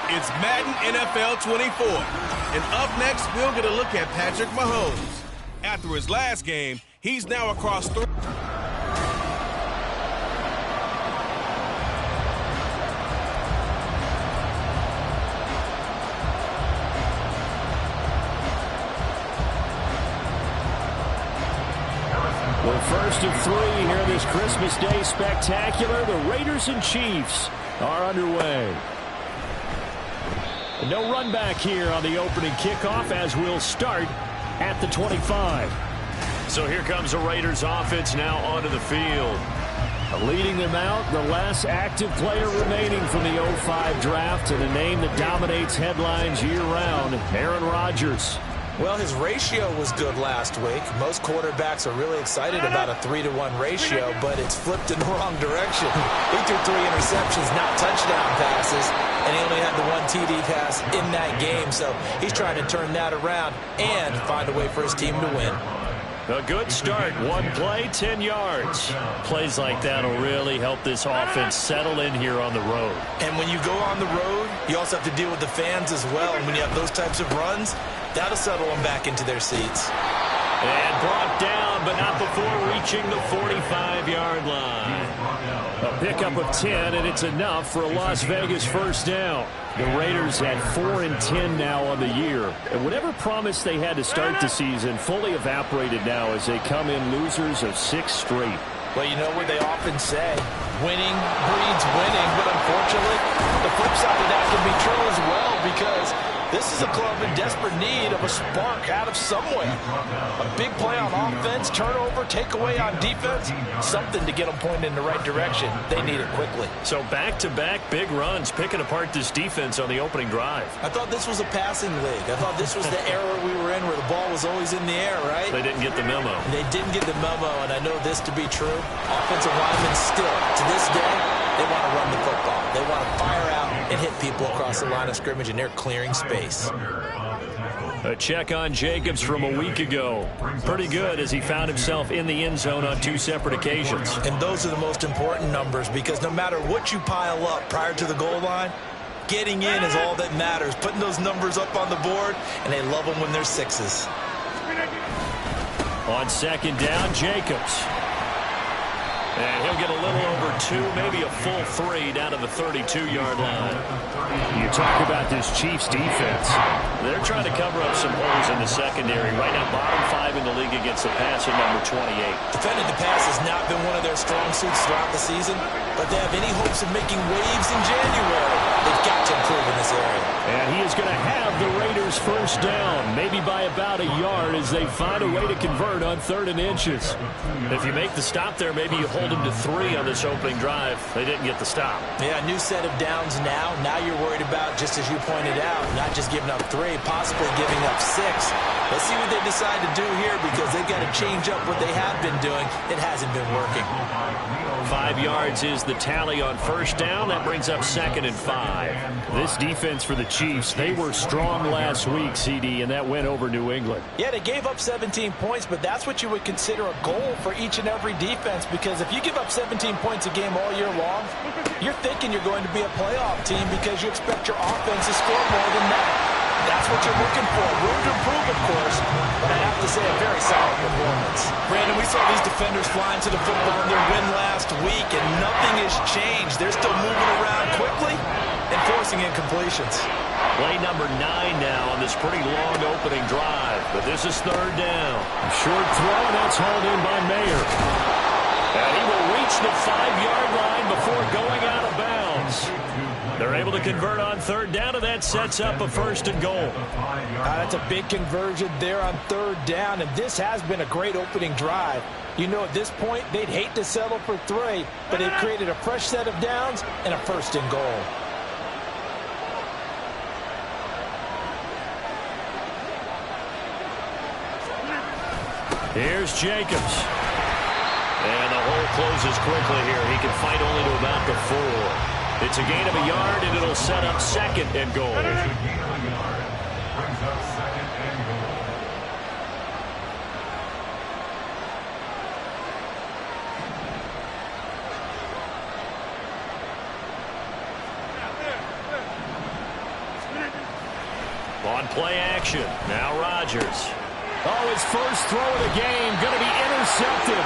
It's Madden NFL 24. And up next, we'll get a look at Patrick Mahomes. After his last game, he's now across 3. Well, first of 3 here this Christmas Day spectacular. The Raiders and Chiefs are underway. No run back here on the opening kickoff as we'll start at the 25. So here comes the Raiders offense now onto the field. Leading them out, the last active player remaining from the 05 draft, and a name that dominates headlines year-round, Aaron Rodgers. Well, his ratio was good last week. Most quarterbacks are really excited about a 3-to-1 ratio, but it's flipped in the wrong direction. He threw 3 interceptions, not touchdown passes, and he only had the 1 TD pass in that game. So he's trying to turn that around and find a way for his team to win. A good start. 1 play, 10 yards. Plays like that will really help this offense settle in here on the road. And when you go on the road, you also have to deal with the fans as well. And when you have those types of runs, that'll settle them back into their seats. And brought down, but not before reaching the 45-yard line. A pickup of 10, and it's enough for a Las Vegas first down. The Raiders at 4-10 now on the year. And whatever promise they had to start the season fully evaporated now as they come in losers of 6 straight. Well, you know what they often say, winning breeds winning. But unfortunately, the flip side of that can be true as well, because this is a club in desperate need of a spark out of somewhere. A big play on offense, turnover, takeaway on defense, something to get them pointed in the right direction. They need it quickly. So back-to-back big runs, picking apart this defense on the opening drive. I thought this was a passing league. I thought this was the era we were in where the ball was always in the air, right? They didn't get the memo. They didn't get the memo, and I know this to be true. Offensive linemen still, to this day, they want to run the football. They want to fire out and hit people across the line of scrimmage, and they're clearing space. A check on Jacobs from a week ago. Pretty good as he found himself in the end zone on 2 separate occasions. And those are the most important numbers, because no matter what you pile up prior to the goal line, getting in is all that matters. Putting those numbers up on the board, and they love them when they're 6s. On second down, Jacobs. And he'll get a little over 2, maybe a full 3 down to the 32-yard line. You talk about this Chiefs defense. They're trying to cover up some holes in the secondary. Right now, bottom 5 in the league against the pass at number 28. Defending the pass has not been one of their strong suits throughout the season, but they have any hopes of making waves in January, they've got to improve in this area. And he is going to have the Raiders first down, maybe by about a yard as they find a way to convert on 3rd and inches. If you make the stop there, maybe you hold them to 3 on this opening drive. They didn't get the stop. Yeah, new set of downs now. Now you're worried about, just as you pointed out, not just giving up 3, possibly giving up 6. Let's see what they decide to do here because they've got to change up what they have been doing. It hasn't been working. 5 yards is the tally on first down. That brings up 2nd and 5. This defense for the Chiefs, they were strong last week, CD, and that went over New England. Yeah, they gave up 17 points, but that's what you would consider a goal for each and every defense because if you give up 17 points a game all year long, you're thinking you're going to be a playoff team because you expect your offense to score more than that. That's what you're looking for. Room to improve, of course, but I have to say a very solid performance. Brandon, we saw these defenders flying to the football in their win last week, and nothing has changed. They're still moving around quickly and forcing incompletions. Play number 9 now on this pretty long opening drive, but this is 3rd down. A short throw, that's hauled in by Mayer. And he will reach the 5-yard line before going out of bounds. They're able to convert on 3rd down, and that sets up a 1st and goal. That's a big conversion there on 3rd down, and this has been a great opening drive. You know, at this point, they'd hate to settle for 3, but they've created a fresh set of downs and a 1st and goal. Here's Jacobs. And the hole closes quickly here. He can fight only to about the 4. It's a gain of a yard, and it'll set up 2nd and goal. On play action, now Rodgers. Oh, his first throw of the game, going to be intercepted.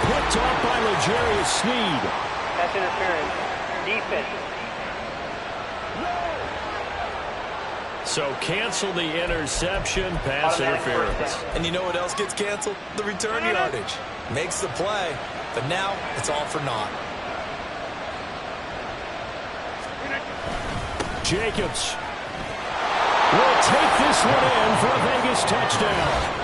Picked off by L'Jarius Sneed. That's interference. Defense. So cancel the interception, pass interference. And you know what else gets canceled? The return yardage. Makes the play, but now it's all for naught. Jacobs will take this one in for a Vegas touchdown.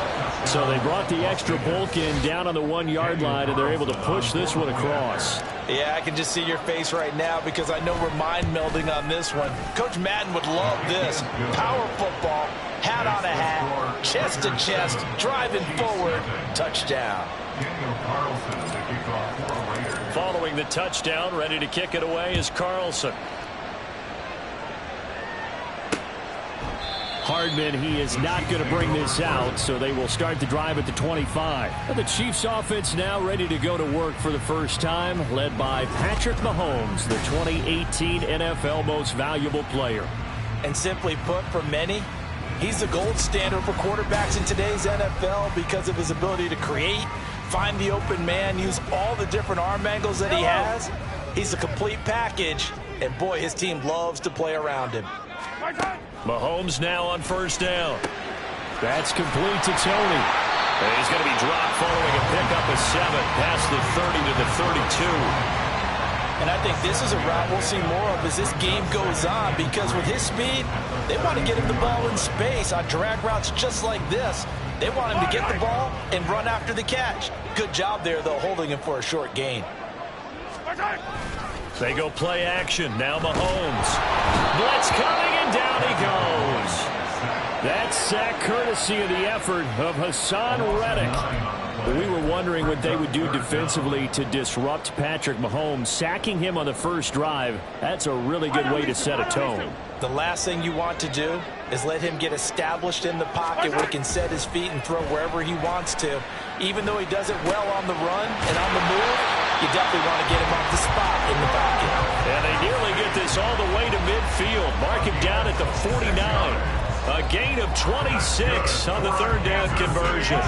So they brought the extra bulk in down on the 1-yard line, and they're able to push this one across. Yeah, I can just see your face right now because I know we're mind melding on this one. Coach Madden would love this. Power football, hat on a hat, chest to chest, driving forward, touchdown. Following the touchdown, ready to kick it away is Carlson. Hardman, he is not going to bring this out, so they will start the drive at the 25. And the Chiefs offense now ready to go to work for the first time, led by Patrick Mahomes, the 2018 NFL Most Valuable Player. And simply put, for many, he's the gold standard for quarterbacks in today's NFL because of his ability to create, find the open man, use all the different arm angles that he has. He's a complete package, and boy, his team loves to play around him. Mahomes now on first down. That's complete to Tony. And he's going to be dropped following a pickup of 7 past the 30 to the 32. And I think this is a route we'll see more of as this game goes on because with his speed, they want to get him the ball in space on drag routes just like this. They want him to get the ball and run after the catch. Good job there, though, holding him for a short gain. They go play action. Now Mahomes. Blitz coming, and down he goes. That sack courtesy of the effort of Hassan Reddick. We were wondering what they would do defensively to disrupt Patrick Mahomes. Sacking him on the first drive, that's a really good way to set a tone. The last thing you want to do is let him get established in the pocket where he can set his feet and throw wherever he wants to. Even though he does it well on the run and on the move, you definitely want to get him off the spot in the pocket. And they nearly get this all the way to midfield. Mark him down at the 49. A gain of 26 on the third down conversion.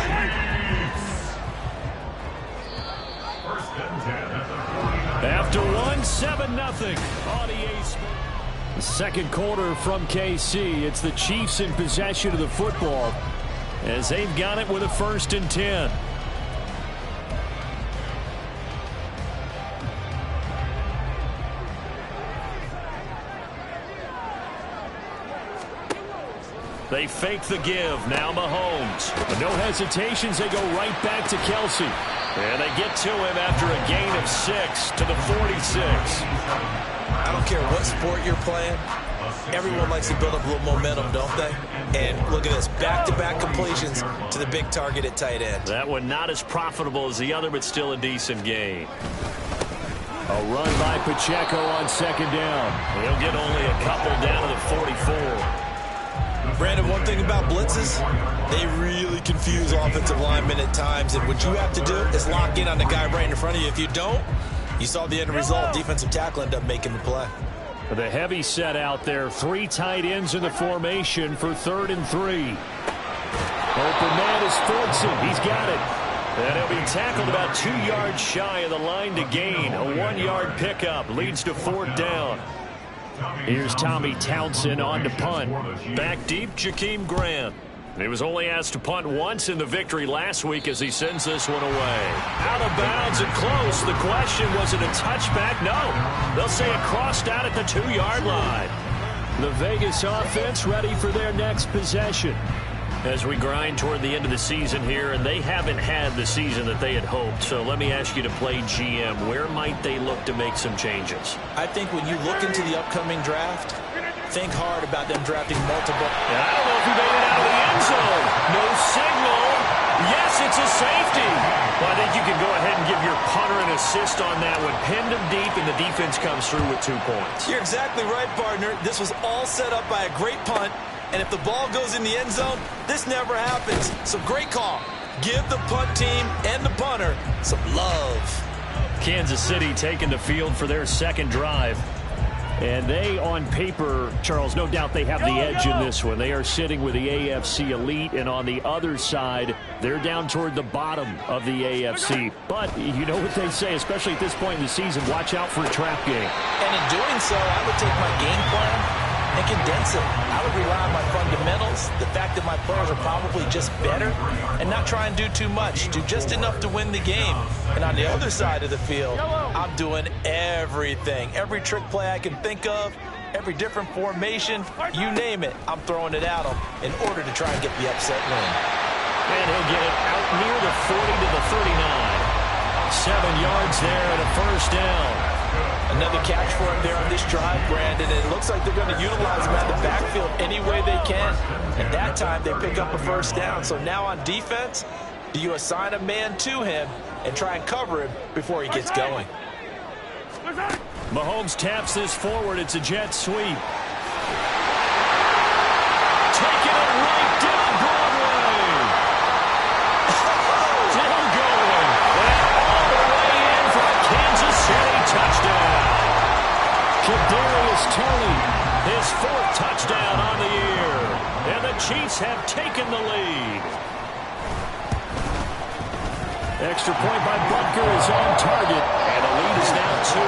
First and 10. After one, 7-0 on EA Sports. The second quarter from KC. It's the Chiefs in possession of the football as they've got it with a 1st and 10. They fake the give. Now Mahomes. But no hesitations. They go right back to Kelsey. And they get to him after a gain of 6 to the 46. I don't care what sport you're playing. Everyone likes to build up a little momentum, don't they? And look at this. Back-to-back completions to the big target at tight end. That one not as profitable as the other, but still a decent gain. A run by Pacheco on 2nd down. He'll get only a couple down to the 44. Brandon, one thing about blitzes, they really confuse offensive linemen at times, and what you have to do is lock in on the guy right in front of you. If you don't, you saw the end result. Defensive tackle ended up making the play. The heavy set out there. 3 tight ends in the formation for 3rd and 3. Open man is Fortson. He's got it. And he'll be tackled about 2 yards shy of the line to gain. A 1-yard pickup leads to 4th down. Here's Tommy Townsend on to punt. Back deep, Jakeem Grant. He was only asked to punt once in the victory last week as he sends this one away. Out of bounds and close. The question, was it a touchback? No. They'll say it crossed out at the 2-yard line. The Vegas offense ready for their next possession. As we grind toward the end of the season here, and they haven't had the season that they had hoped. So let me ask you to play GM. Where might they look to make some changes? I think when you look into the upcoming draft, think hard about them drafting multiple. I don't know if he made it out of the end zone. No signal. Yes, it's a safety. Well, I think you can go ahead and give your punter an assist on that one. Pinned him deep, and the defense comes through with 2 points. You're exactly right, partner. This was all set up by a great punt. And if the ball goes in the end zone, this never happens. So great call. Give the punt team and the punter some love. Kansas City taking the field for their 2nd drive. And they, on paper, Charles, no doubt they have the edge in this one. They are sitting with the AFC elite, and on the other side, they're down toward the bottom of the AFC. But you know what they say, especially at this point in the season, watch out for a trap game. And in doing so, I would take my game plan and condense it. I would rely on my fundamentals, the fact that my players are probably just better, and not try and do too much. Do just enough to win the game. And on the other side of the field, I'm doing everything. Every trick play I can think of, every different formation, you name it, I'm throwing it at them in order to try and get the upset win. And he'll get it out near the 40 to the 39. 7 yards there and a 1st down. Another catch for him there on this drive, Brandon. And it looks like they're going to utilize him out of the backfield any way they can. And that time they pick up a 1st down. So now on defense, do you assign a man to him and try and cover him before he gets going? Mahomes taps this forward. It's a jet sweep. Taking it right down Broadway. Still going. And all the way in for a Kansas City touchdown. Kadarius Toney, his 4th touchdown on the year. And the Chiefs have taken the lead. Extra point by Butker is on target, and the lead is now 2.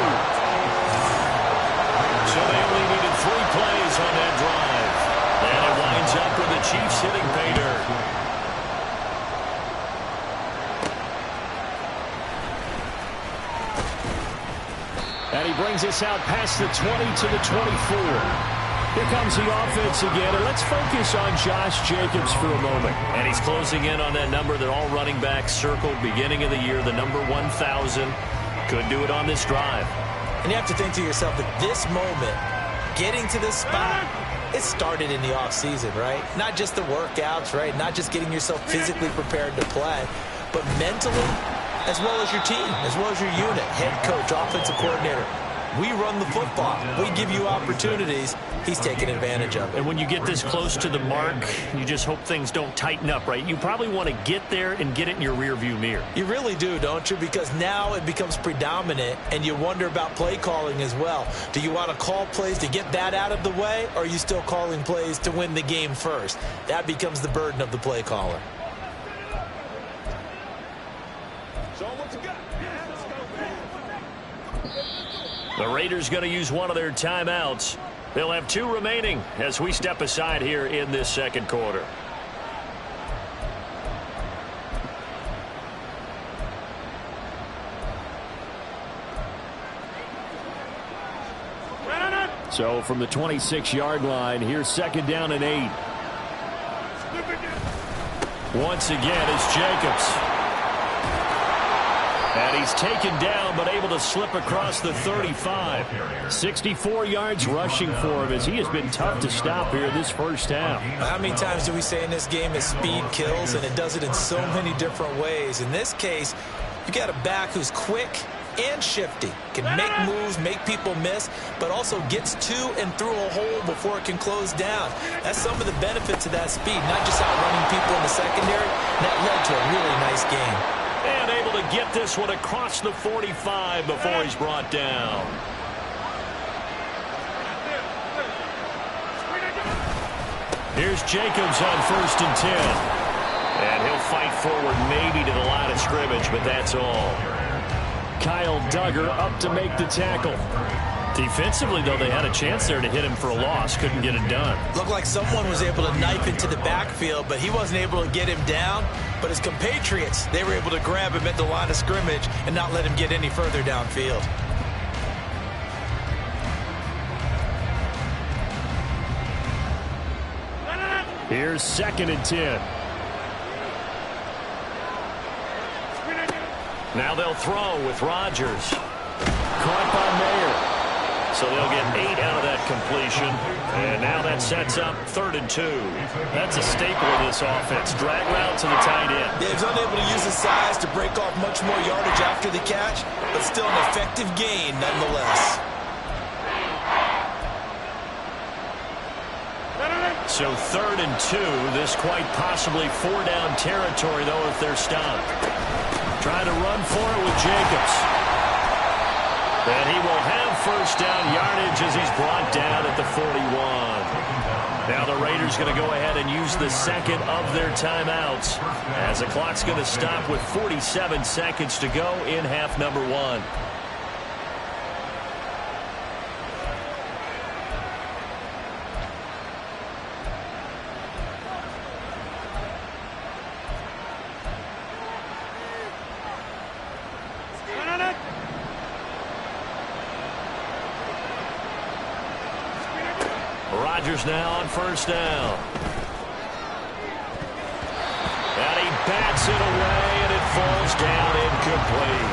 So they only needed 3 plays on that drive. And it winds up with the Chiefs hitting pay dirt. And he brings us out past the 20 to the 24. Here comes the offense again, and let's focus on Josh Jacobs for a moment. And he's closing in on that number that all running backs circled beginning of the year, the number 1,000. Could do it on this drive. And you have to think to yourself that this moment, getting to this spot, it started in the offseason, right? Not just the workouts, right? Not just getting yourself physically prepared to play, but mentally, as well as your team, as well as your unit, head coach, offensive coordinator. We run the football. We give you opportunities. He's taking advantage of it. And when you get this close to the mark, you just hope things don't tighten up, right? You probably want to get there and get it in your rearview mirror. You really do, don't you? Because now it becomes predominant, and you wonder about play calling as well. Do you want to call plays to get that out of the way, or are you still calling plays to win the game first? That becomes the burden of the play caller. So what's it got? Yeah, let's go. The Raiders going to use one of their timeouts. They'll have 2 remaining as we step aside here in this second quarter. So from the 26-yard line, here's 2nd down and 8. Once again, it's Jacobs. And he's taken down, but able to slip across the 35. 64 yards rushing for him as he has been tough to stop here this first half. How many times do we say in this game that speed kills, and it does it in so many different ways? In this case, you got a back who's quick and shifty, can make moves, make people miss, but also gets to and through a hole before it can close down. That's some of the benefits of that speed, not just outrunning people in the secondary. That led to a really nice game. And able to get this one across the 45 before he's brought down. Here's Jacobs on 1st and 10. And he'll fight forward maybe to the line of scrimmage, but that's all. Kyle Duggar up to make the tackle. Defensively, though, they had a chance there to hit him for a loss. Couldn't get it done. Looked like someone was able to knife into the backfield, but he wasn't able to get him down. But his compatriots, they were able to grab him at the line of scrimmage and not let him get any further downfield. Here's 2nd and 10. Now they'll throw with Rodgers. Caught by Mayer. So they'll get 8 out of that completion. And now that sets up 3rd and 2. That's a staple of this offense. Drag route to the tight end. Yeah, he's unable to use his size to break off much more yardage after the catch, but still an effective gain nonetheless. So 3rd and 2. This quite possibly 4-down territory, though, if they're stopped. Trying to run for it with Jacobs. And he will have 1st down yardage as he's brought down at the 41. Now the Raiders going to go ahead and use the 2nd of their timeouts as the clock's going to stop with 47 seconds to go in half number 1. Rodgers now on 1st down. And he bats it away, and it falls down incomplete.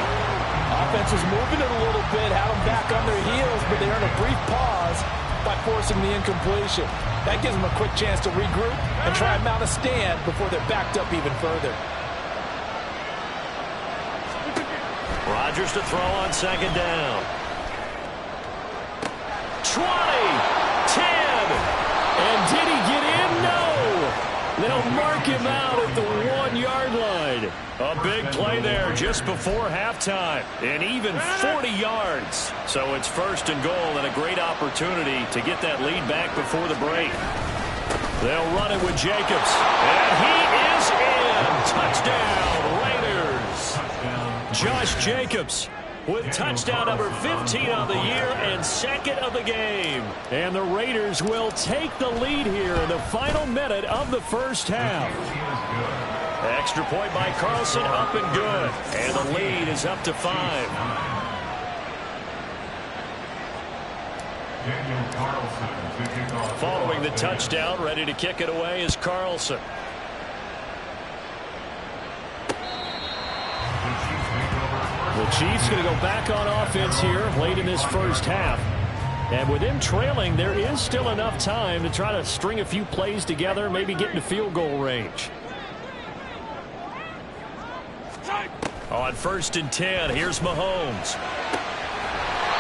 Offense was moving it a little bit, had them back on their heels, but they earned a brief pause by forcing the incompletion. That gives them a quick chance to regroup and try and mount a stand before they're backed up even further. Rodgers to throw on 2nd down. 20, 10. And did he get in? No. They'll mark him out at the 1-yard line. A big play there just before halftime. And even 40 yards. So it's 1st and goal and a great opportunity to get that lead back before the break. They'll run it with Jacobs. And he is in. Touchdown, Raiders. Josh Jacobs with touchdown number 15 on the year and 2nd of the game. And the Raiders will take the lead here in the final minute of the first half. Extra point by Carlson, up and good. And the lead is up to 5. Following the touchdown, ready to kick it away is Carlson. The Chiefs going to go back on offense here late in this first half. And with them trailing, there is still enough time to try to string a few plays together, maybe get into field goal range. On 1st and 10, here's Mahomes.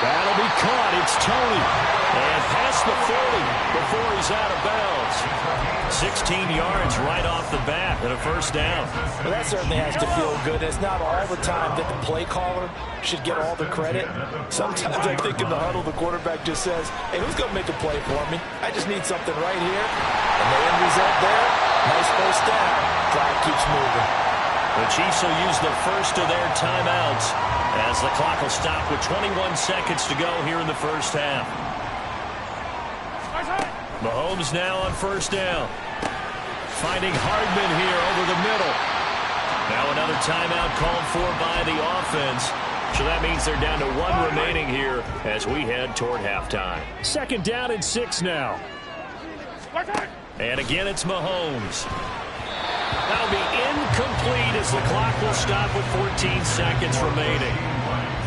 That'll be caught. It's Tony. And past the 40 before he's out of bounds. 16 yards right off the bat and a 1st down. Well, that certainly has to feel good. It's not all the time that the play caller should get all the credit. Sometimes I think in the huddle, the quarterback just says, hey, who's going to make a play for me? I just need something right here. And the end result there, nice 1st down. Drive keeps moving. The Chiefs will use the first of their timeouts as the clock will stop with 21 seconds to go here in the first half. Mahomes now on first down. Finding Hardman here over the middle. Now another timeout called for by the offense. So that means they're down to 1 remaining here as we head toward halftime. 2nd down and 6 now. And again, it's Mahomes. That'll be incomplete as the clock will stop with 14 seconds remaining.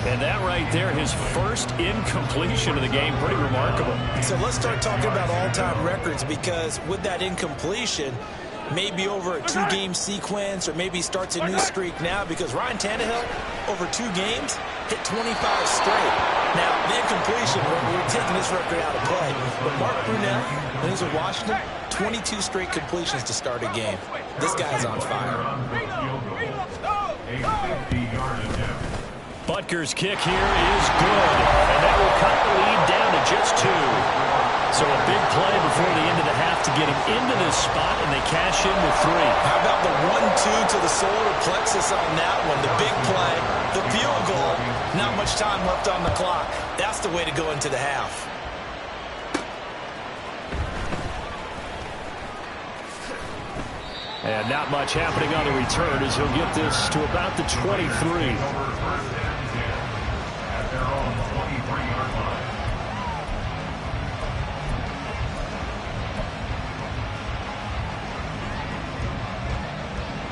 And that right there, his first incompletion of the game, pretty remarkable. So let's start talking about all-time records, because with that incompletion, maybe over a 2-game sequence, or maybe starts a new streak now, because Ryan Tannehill, over 2 games, hit 25 straight. Now, the incompletion, we're taking this record out of play. But Mark Brunell, when he was at Washington, 22 straight completions to start a game. This guy's on fire. Butker's kick here is good, and that will cut the lead down to just 2. So a big play before the end of the half to get him into this spot, and they cash in with 3. How about the 1-2 to the solar plexus on that one? The big play, the field goal. Not much time left on the clock. That's the way to go into the half. And not much happening on the return as he'll get this to about the 23.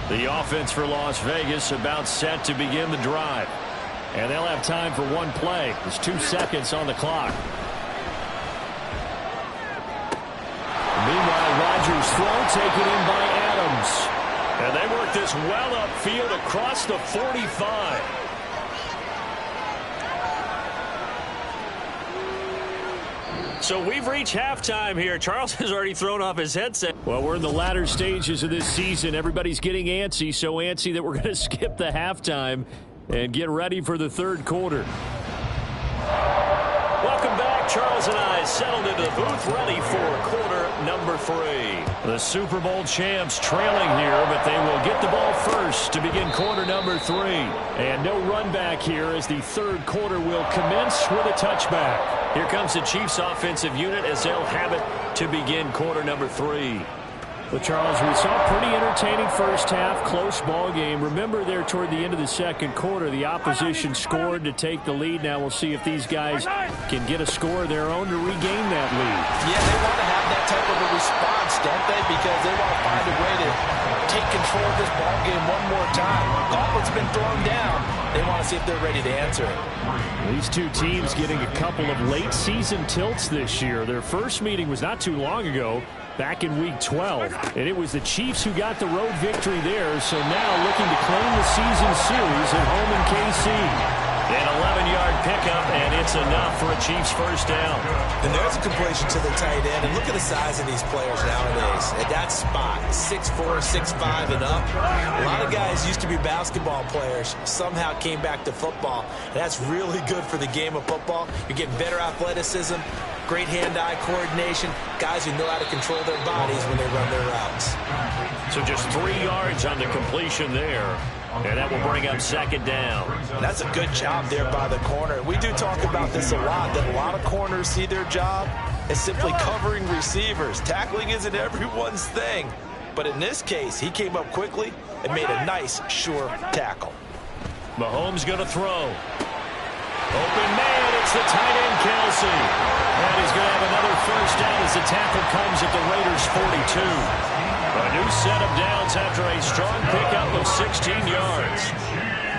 The offense for Las Vegas about set to begin the drive. And they'll have time for 1 play. There's 2 seconds on the clock. Meanwhile, Rodgers' throw taken in by Adams. And they work this well upfield across the 45. So we've reached halftime here. Charles has already thrown off his headset. Well, we're in the latter stages of this season. Everybody's getting antsy, so antsy that we're going to skip the halftime and get ready for the 3rd quarter. Welcome back. Charles and I settled into the booth, ready for quarter number 3. The Super Bowl champs trailing here, but they will get the ball first to begin quarter number 3. And no run back here as the 3rd quarter will commence with a touchback. Here comes the Chiefs offensive unit as they'll have it to begin quarter number 3. Well, Charles, we saw a pretty entertaining first half, close ball game. Remember there toward the end of the 2nd quarter, the opposition scored to take the lead. Now we'll see if these guys can get a score of their own to regain that lead. Yeah, they want to have that type of a response, don't they? Because they want to find a way to take control of this ball game one more time. Gauntlet's been thrown down. They want to see if they're ready to answer it. These 2 teams getting a couple of late season tilts this year. Their first meeting was not too long ago, back in week 12. And it was the Chiefs who got the road victory there, so now looking to claim the season series at home in KC. An 11-yard pickup, and it's enough for a Chiefs first down. And there's a completion to the tight end. And look at the size of these players nowadays. At that spot, 6'4", 6'5", and up. A lot of guys used to be basketball players, somehow came back to football. And that's really good for the game of football. You're getting better athleticism, great hand-eye coordination, guys who know how to control their bodies when they run their routes. So just 3 yards on the completion there. And that will bring up 2nd down. That's a good job there by the corner. We do talk about this a lot, that a lot of corners see their job as simply covering receivers. Tackling isn't everyone's thing. But in this case, he came up quickly and made a nice, sure tackle. Mahomes going to throw. Open man, it's the tight end, Kelsey. And he's going to have another first down as the tackle comes at the Raiders' 42. A new set of downs after a strong pickup of 16 yards.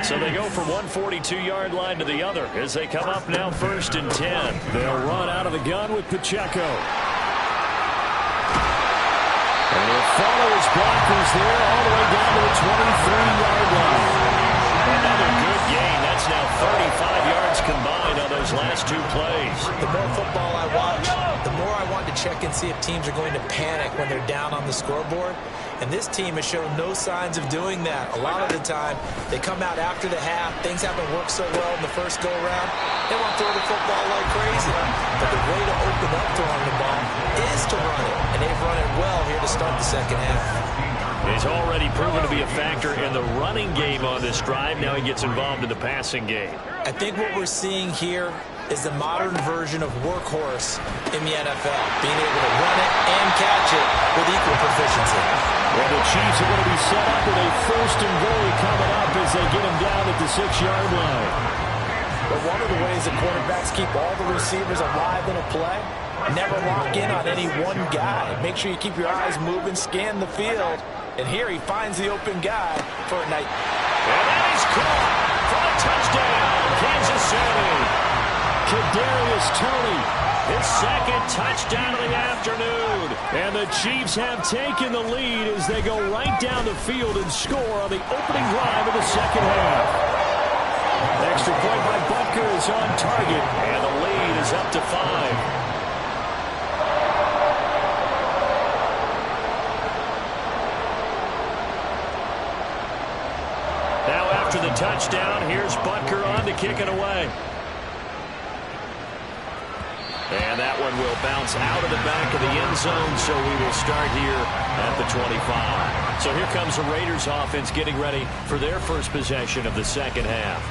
So they go from one 42-yard line to the other as they come up now 1st and 10. They'll run out of the gun with Pacheco. And he'll follow his blockers there all the way down to the 23-yard line. Another good gain. That's now 35 yards combined on those last 2 plays. The more football I watch, the more I want to check and see if teams are going to panic when they're down on the scoreboard. And this team has shown no signs of doing that. A lot of the time, they come out after the half. Things haven't worked so well in the first go-around. They want to throw the football like crazy. But the way to open up throwing the ball is to run it. And they've run it well here to start the second half. He's already proven to be a factor in the running game on this drive. Now he gets involved in the passing game. I think what we're seeing here is the modern version of workhorse in the NFL, being able to run it and catch it with equal proficiency. Well, the Chiefs are going to be set up with a 1st and goal coming up as they get him down at the 6-yard line. But one of the ways that quarterbacks keep all the receivers alive in a play, never lock in on any one guy. Make sure you keep your eyes moving, scan the field, and here he finds the open guy for a night. And that is caught for a touchdown, Kansas City. Kadarius Toney, his 2nd touchdown of the afternoon. And the Chiefs have taken the lead as they go right down the field and score on the opening drive of the 2nd half. Extra point by Butker is on target, and the lead is up to 5. Now after the touchdown, here's Butker on to kick it away. And that one will bounce out of the back of the end zone, so we will start here at the 25. So here comes the Raiders offense getting ready for their first possession of the 2nd half.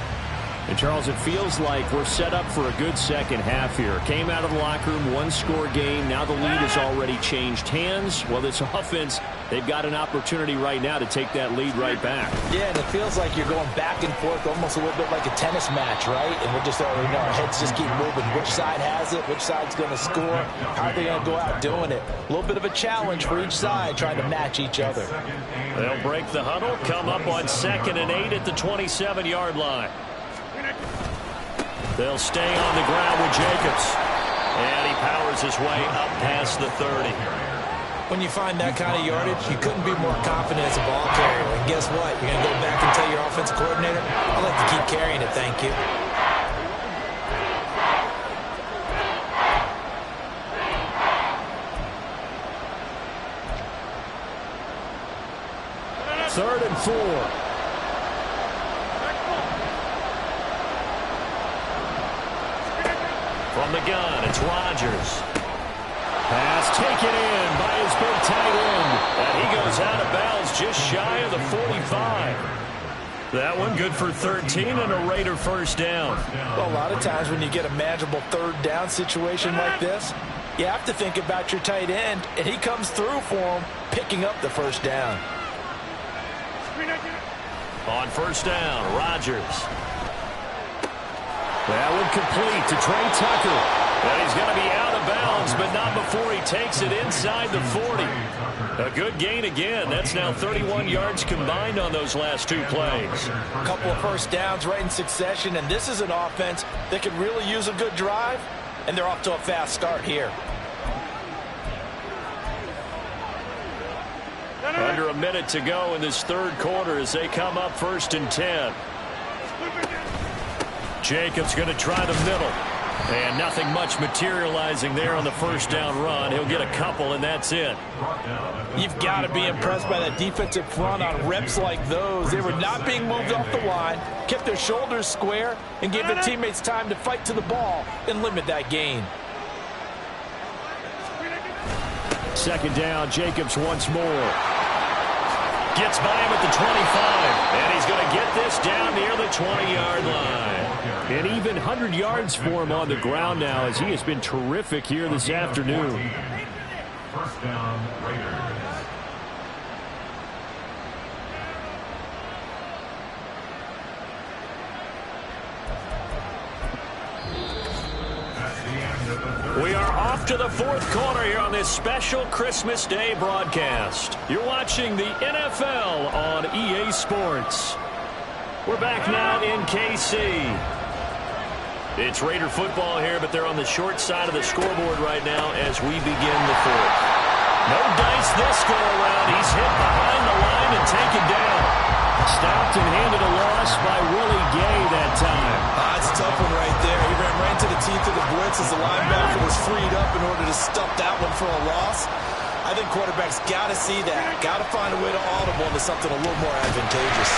And, Charles, it feels like we're set up for a good 2nd half here. Came out of the locker room, 1-score game. Now the lead has already changed hands. Well, this offense, they've got an opportunity right now to take that lead right back. Yeah, and it feels like you're going back and forth almost a little bit like a tennis match, right? And we're just already know our heads just keep moving. Which side has it? Which side's going to score? How are they going to go out doing it? A little bit of a challenge for each side trying to match each other. They'll break the huddle, come up on 2nd and 8 at the 27-yard line. They'll stay on the ground with Jacobs. And he powers his way up past the 30. When you find that kind of yardage, you couldn't be more confident as a ball carrier. And guess what? You're going to go back and tell your offensive coordinator, I'd like to keep carrying it, thank you. Third and 4. From the gun, it's Rodgers. Pass taken in by his big tight end. And he goes out of bounds just shy of the 45. That one good for 13 and a Raider 1st down. Well, a lot of times when you get a manageable 3rd down situation like this, you have to think about your tight end, and he comes through for him, picking up the 1st down. On 1st down, Rodgers. That one complete to Trey Tucker. And he's going to be out of bounds, but not before he takes it inside the 40. A good gain again. That's now 31 yards combined on those last 2 plays. A couple of 1st downs right in succession, and this is an offense that could really use a good drive, and they're off to a fast start here. Under a minute to go in this 3rd quarter as they come up 1st and 10. Jacobs going to try the middle. And nothing much materializing there on the 1st down run. He'll get a couple, and that's it. You've got to be impressed by that defensive front on reps like those. They were not being moved off the line, kept their shoulders square, and gave their teammates time to fight to the ball and limit that gain. 2nd down, Jacobs once more. Gets by him at the 25, and he's going to get this down near the 20-yard line. And even 100 yards for him on the ground now as he has been terrific here this afternoon. 1st down, Raiders. We are off to the 4th quarter here on this special Christmas Day broadcast. You're watching the NFL on EA Sports. We're back now in KC. It's Raider football here, but they're on the short side of the scoreboard right now as we begin the 4th. No dice this go-around. He's hit behind the line and taken down. Stopped and handed a loss by Willie Gay that time. It's a tough one right there. He ran right to the teeth of the blitz as the linebacker was freed up in order to stuff that one for a loss. I think quarterbacks got to see that. Got to find a way to audible into something a little more advantageous.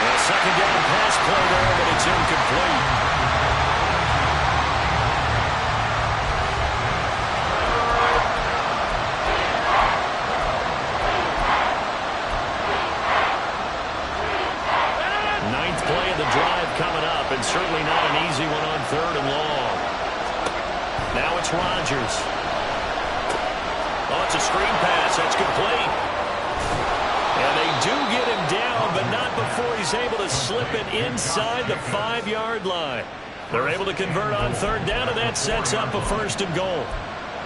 A 2nd down pass play there, but it's incomplete. going on 3rd and long. Now it's Rodgers. Oh, it's a screen pass. That's complete. And they do get him down, but not before he's able to slip it inside the 5-yard line. They're able to convert on 3rd down, and that sets up a 1st and goal.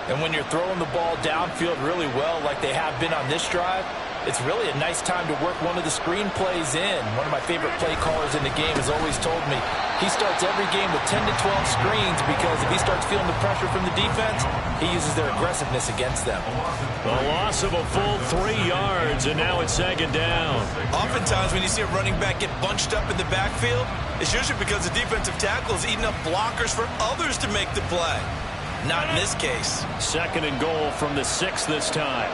And when you're throwing the ball downfield really well like they have been on this drive, it's really a nice time to work one of the screen plays in. One of my favorite play callers in the game has always told me he starts every game with 10 to 12 screens because if he starts feeling the pressure from the defense, he uses their aggressiveness against them. A loss of a full 3 yards, and now it's 2nd down. Oftentimes when you see a running back get bunched up in the backfield, it's usually because the defensive tackle is eating up blockers for others to make the play. Not in this case. 2nd and goal from the 6 this time.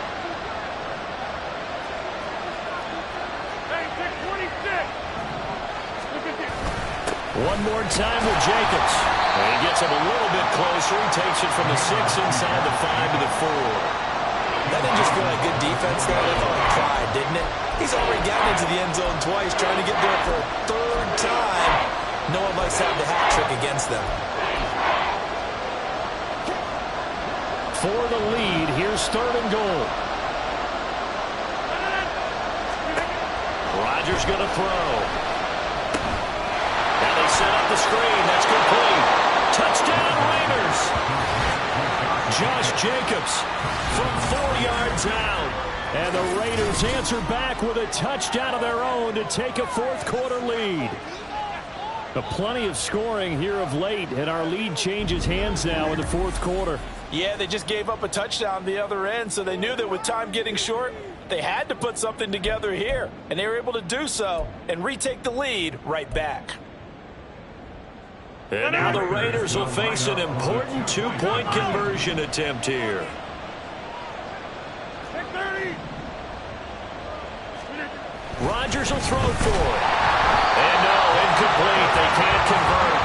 One more time with Jacobs. And he gets him a little bit closer. He takes it from the 6 inside the 5 to the 4. That didn't just feel like good defense there. That felt like pride, didn't it? He's already gotten into the end zone twice, trying to get there for a 3rd time. No one likes to have the hat trick against them. For the lead, here's 3rd and goal. Rodgers going to throw. Now they set up the screen. That's complete. Touchdown, Raiders. Josh Jacobs from 4 yards out. And the Raiders answer back with a touchdown of their own to take a 4th quarter lead. Plenty of scoring here of late, and our lead changes hands now in the 4th quarter. Yeah, they just gave up a touchdown on the other end, so they knew that with time getting short, they had to put something together here. And they were able to do so and retake the lead right back. And now the Raiders will face an important 2-point conversion attempt here. Rodgers will throw for it. And no, incomplete. They can't convert.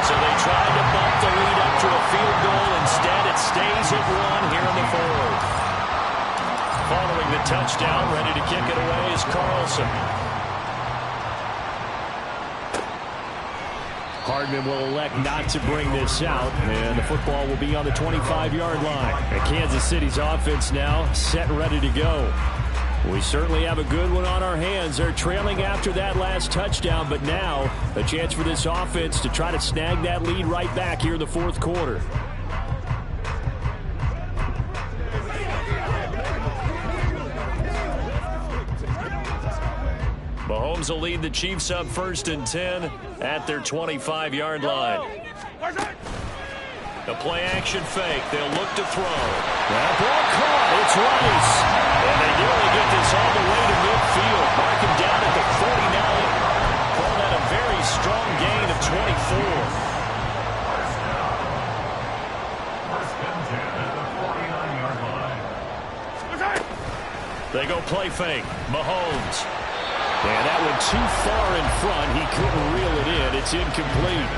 So they tried to bump the lead up to a field goal. Instead, it stays at 1 here in the 4th. Following the touchdown, ready to kick it away is Carlson. Hardman will elect not to bring this out, and the football will be on the 25-yard line. And Kansas City's offense now set and ready to go. We certainly have a good one on our hands. They're trailing after that last touchdown, but now a chance for this offense to try to snag that lead right back here in the 4th quarter. Mahomes will lead the Chiefs up 1st and 10 at their 25-yard line. The play-action fake. They'll look to throw. That ball caught. It's Rice. And they nearly get this all the way to midfield. Mark him down at the 49. Call that a very strong gain of 24. They go play fake. Mahomes. And that one too far in front. He couldn't reel it in. It's incomplete.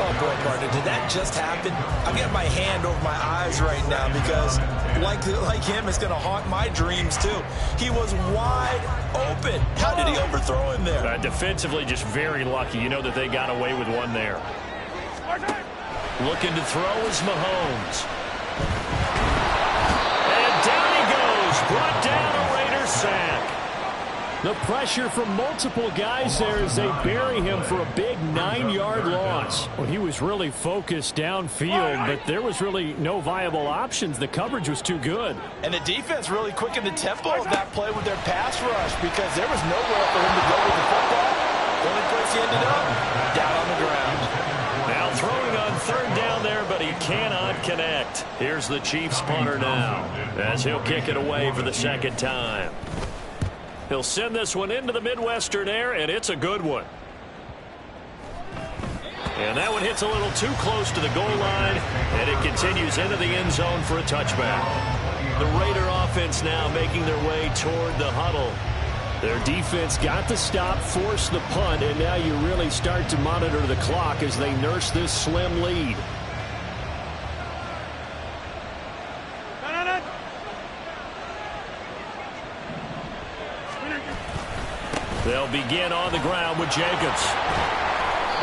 Oh, boy, partner, did that just happen? I've got my hand over my eyes right now because, like him, it's going to haunt my dreams, too. He was wide open. How did he overthrow him there? Defensively, just very lucky. You know that they got away with one there. Looking to throw is Mahomes. And down he goes. Brought down a Raiders sack. The pressure from multiple guys there as they bury him for a big 9-yard loss. Well, he was really focused downfield, but there was really no viable options. The coverage was too good. And the defense really quickened the tempo of that play with their pass rush because there was nowhere for him to go with the football. The only place he ended up, down on the ground. Now throwing on 3rd down there, but he cannot connect. Here's the Chiefs punter now as he'll kick it away for the 2nd time. He'll send this one into the Midwestern air, and it's a good one. And that one hits a little too close to the goal line, and it continues into the end zone for a touchback. The Raider offense now making their way toward the huddle. Their defense got the stop, forced the punt, and now you really start to monitor the clock as they nurse this slim lead. They'll begin on the ground with Jacobs.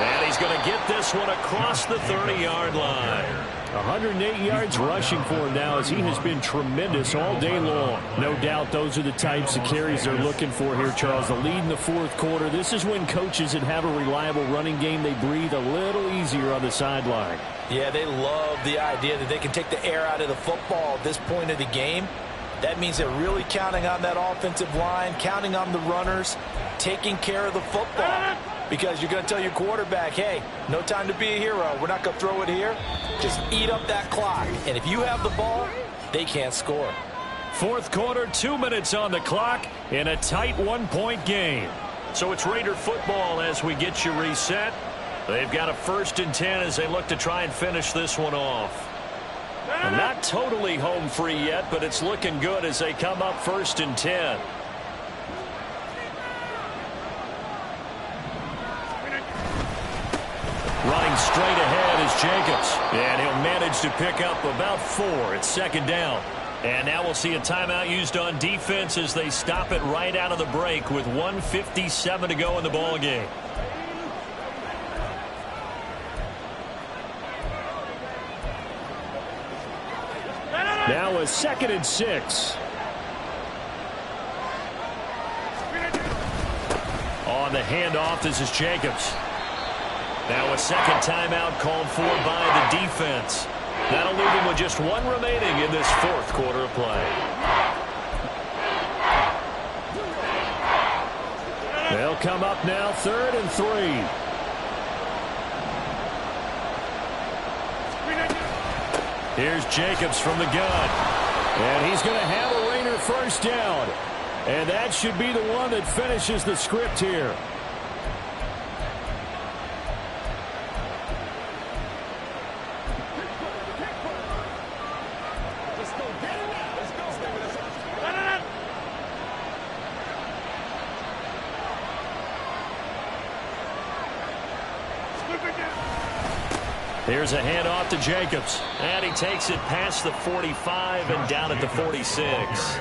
And he's going to get this one across the 30-yard line. 108 yards rushing for him now as he has been tremendous all day long. No doubt those are the types of carries they're looking for here, Charles. The lead in the fourth quarter. This is when coaches that have a reliable running game, they breathe a little easier on the sideline. Yeah, they love the idea that they can take the air out of the football at this point of the game. That means they're really counting on that offensive line, counting on the runners, taking care of the football. Because you're going to tell your quarterback, hey, no time to be a hero. We're not going to throw it here. Just eat up that clock. And if you have the ball, they can't score. Fourth quarter, 2 minutes on the clock in a tight 1-point game. So it's Raider football as we get you reset. They've got a 1st and 10 as they look to try and finish this one off. And not totally home free yet, but it's looking good as they come up 1st and 10. Running straight ahead is Jacobs. And he'll manage to pick up about 4. It's 2nd down. And now we'll see a timeout used on defense as they stop it right out of the break with 1:57 to go in the ball game. Now a 2nd and 6. On the handoff, this is Jacobs. Now a second timeout called for by the defense. That'll leave him with just 1 remaining in this fourth quarter of play. They'll come up now 3rd and 3. Here's Jacobs from the gun. And he's going to have a Raider 1st down. And that should be the one that finishes the script here. Here's a handoff to Jacobs. And he takes it past the 45 and down at the 46.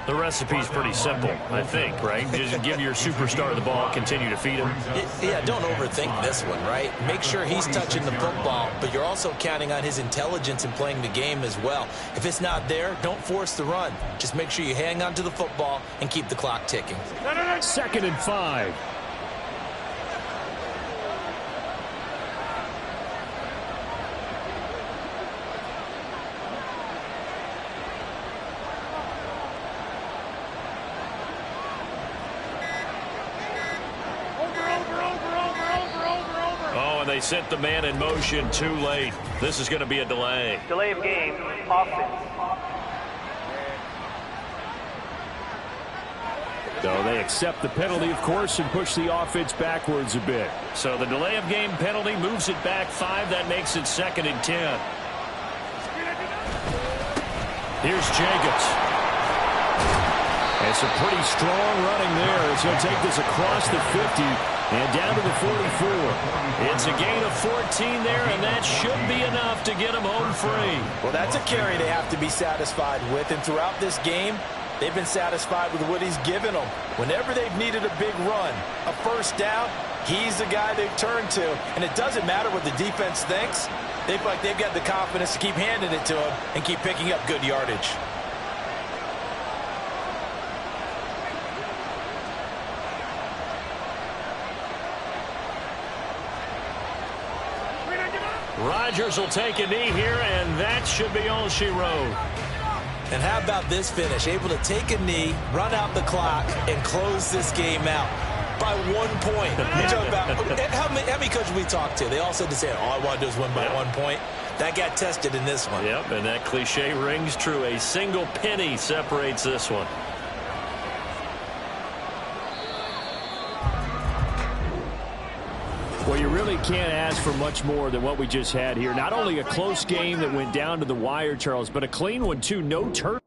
The recipe's pretty simple, I think, right? Just give your superstar the ball, continue to feed him. Yeah, don't overthink this one, right? Make sure he's touching the football, but you're also counting on his intelligence in playing the game as well. If it's not there, don't force the run. Just make sure you hang on to the football and keep the clock ticking. 2nd and 5. They sent the man in motion too late. This is going to be a delay. Delay of game, offense. So they accept the penalty, of course, and push the offense backwards a bit. So the delay of game penalty moves it back 5. That makes it 2nd and 10. Here's Jacobs. And some pretty strong running there. He's going to take this across the 50 and down to the 44. It's a gain of 14 there, and that should be enough to get him home free. Well, that's a carry they have to be satisfied with, and throughout this game, they've been satisfied with what he's given them. Whenever they've needed a big run, a 1st down, he's the guy they've turned to, and it doesn't matter what the defense thinks. They feel like they've got the confidence to keep handing it to him and keep picking up good yardage. Rodgers will take a knee here, and that should be all she wrote. And how about this finish? Able to take a knee, run out the clock, and close this game out by 1 point. You talk about how many coaches we talked to? They all said the same. All I want to do is win by 1 point. That got tested in this one. Yep, and that cliche rings true. A single penny separates this one. Well, you really can't ask for much more than what we just had here. Not only a close game that went down to the wire, Charles, but a clean one, too. No turn.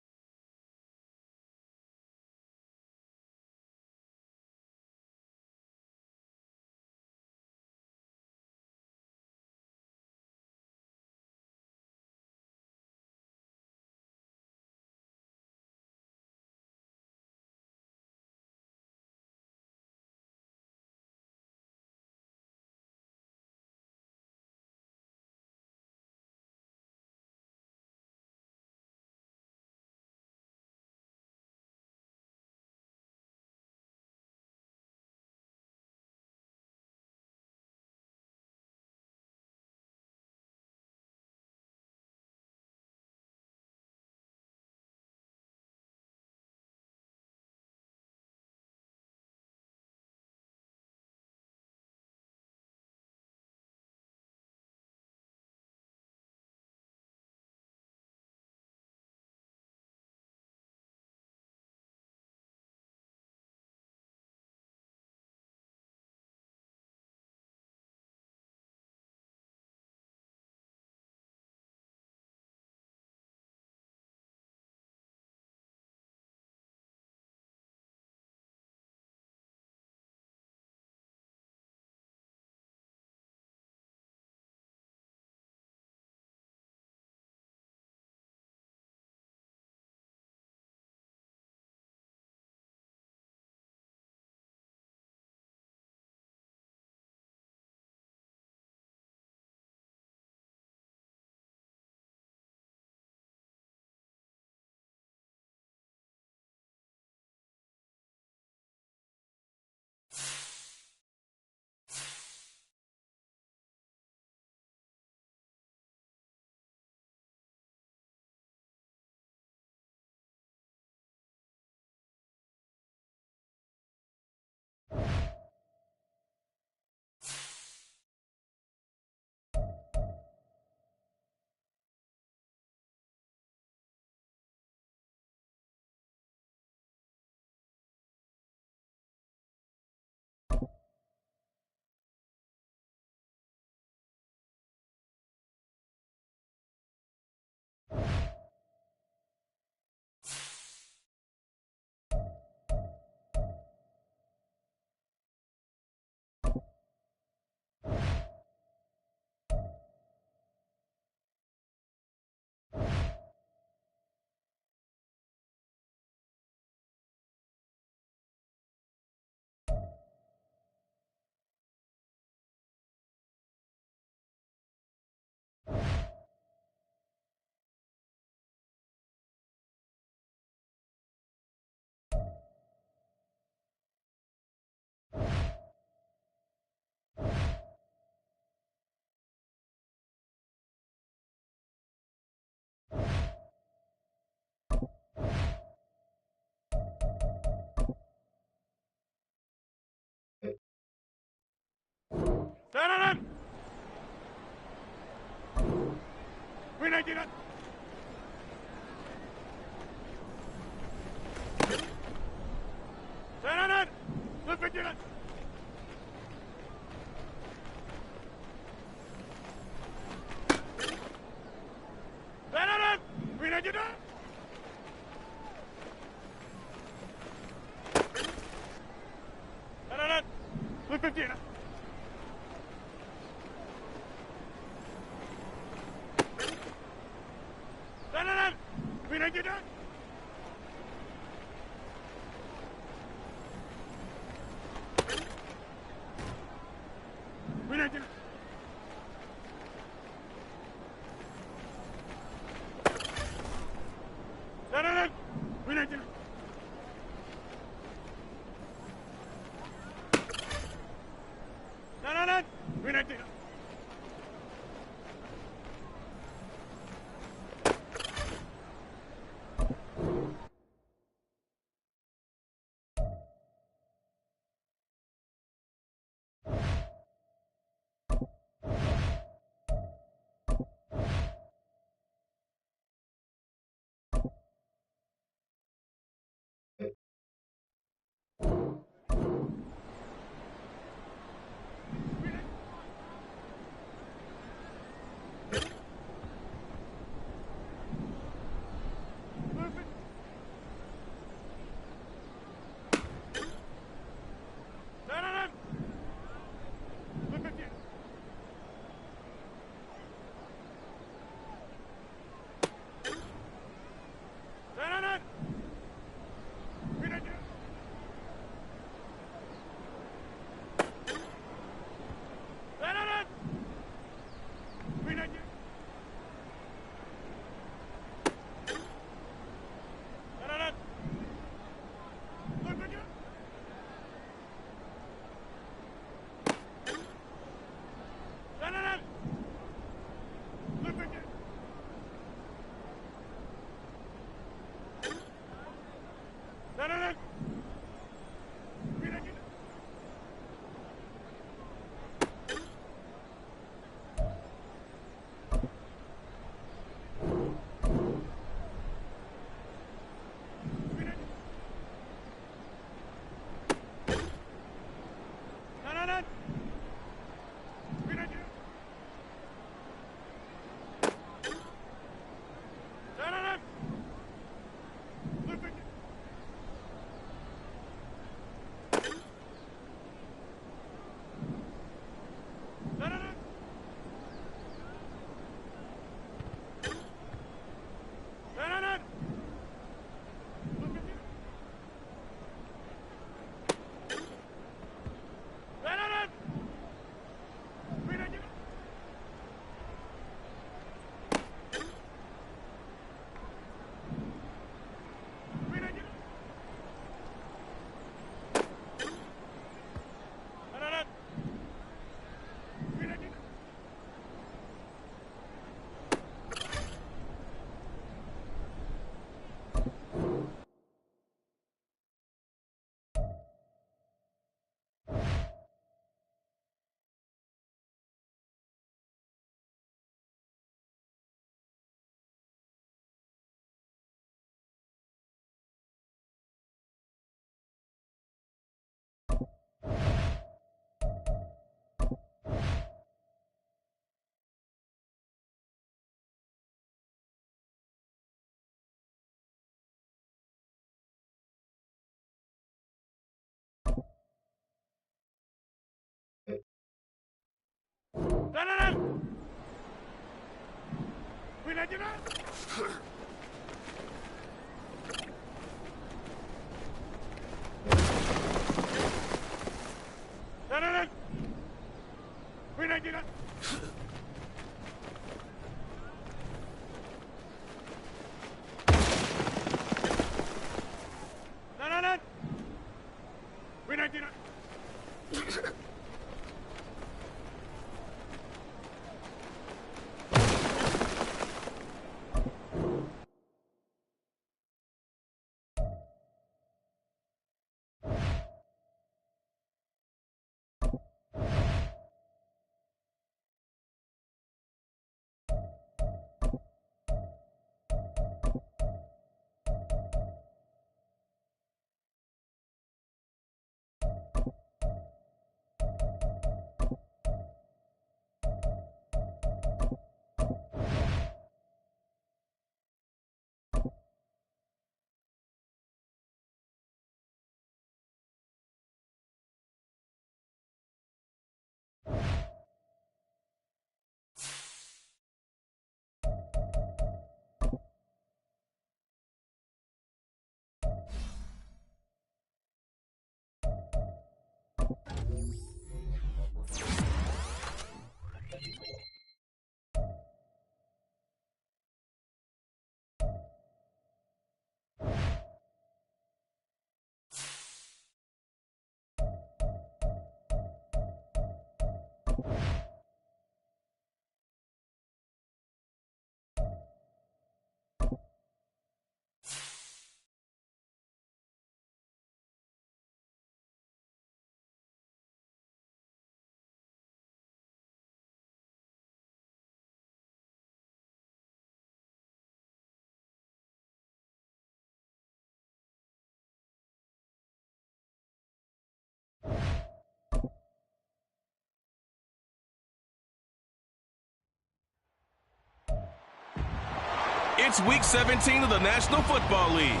It's Week 17 of the National Football League.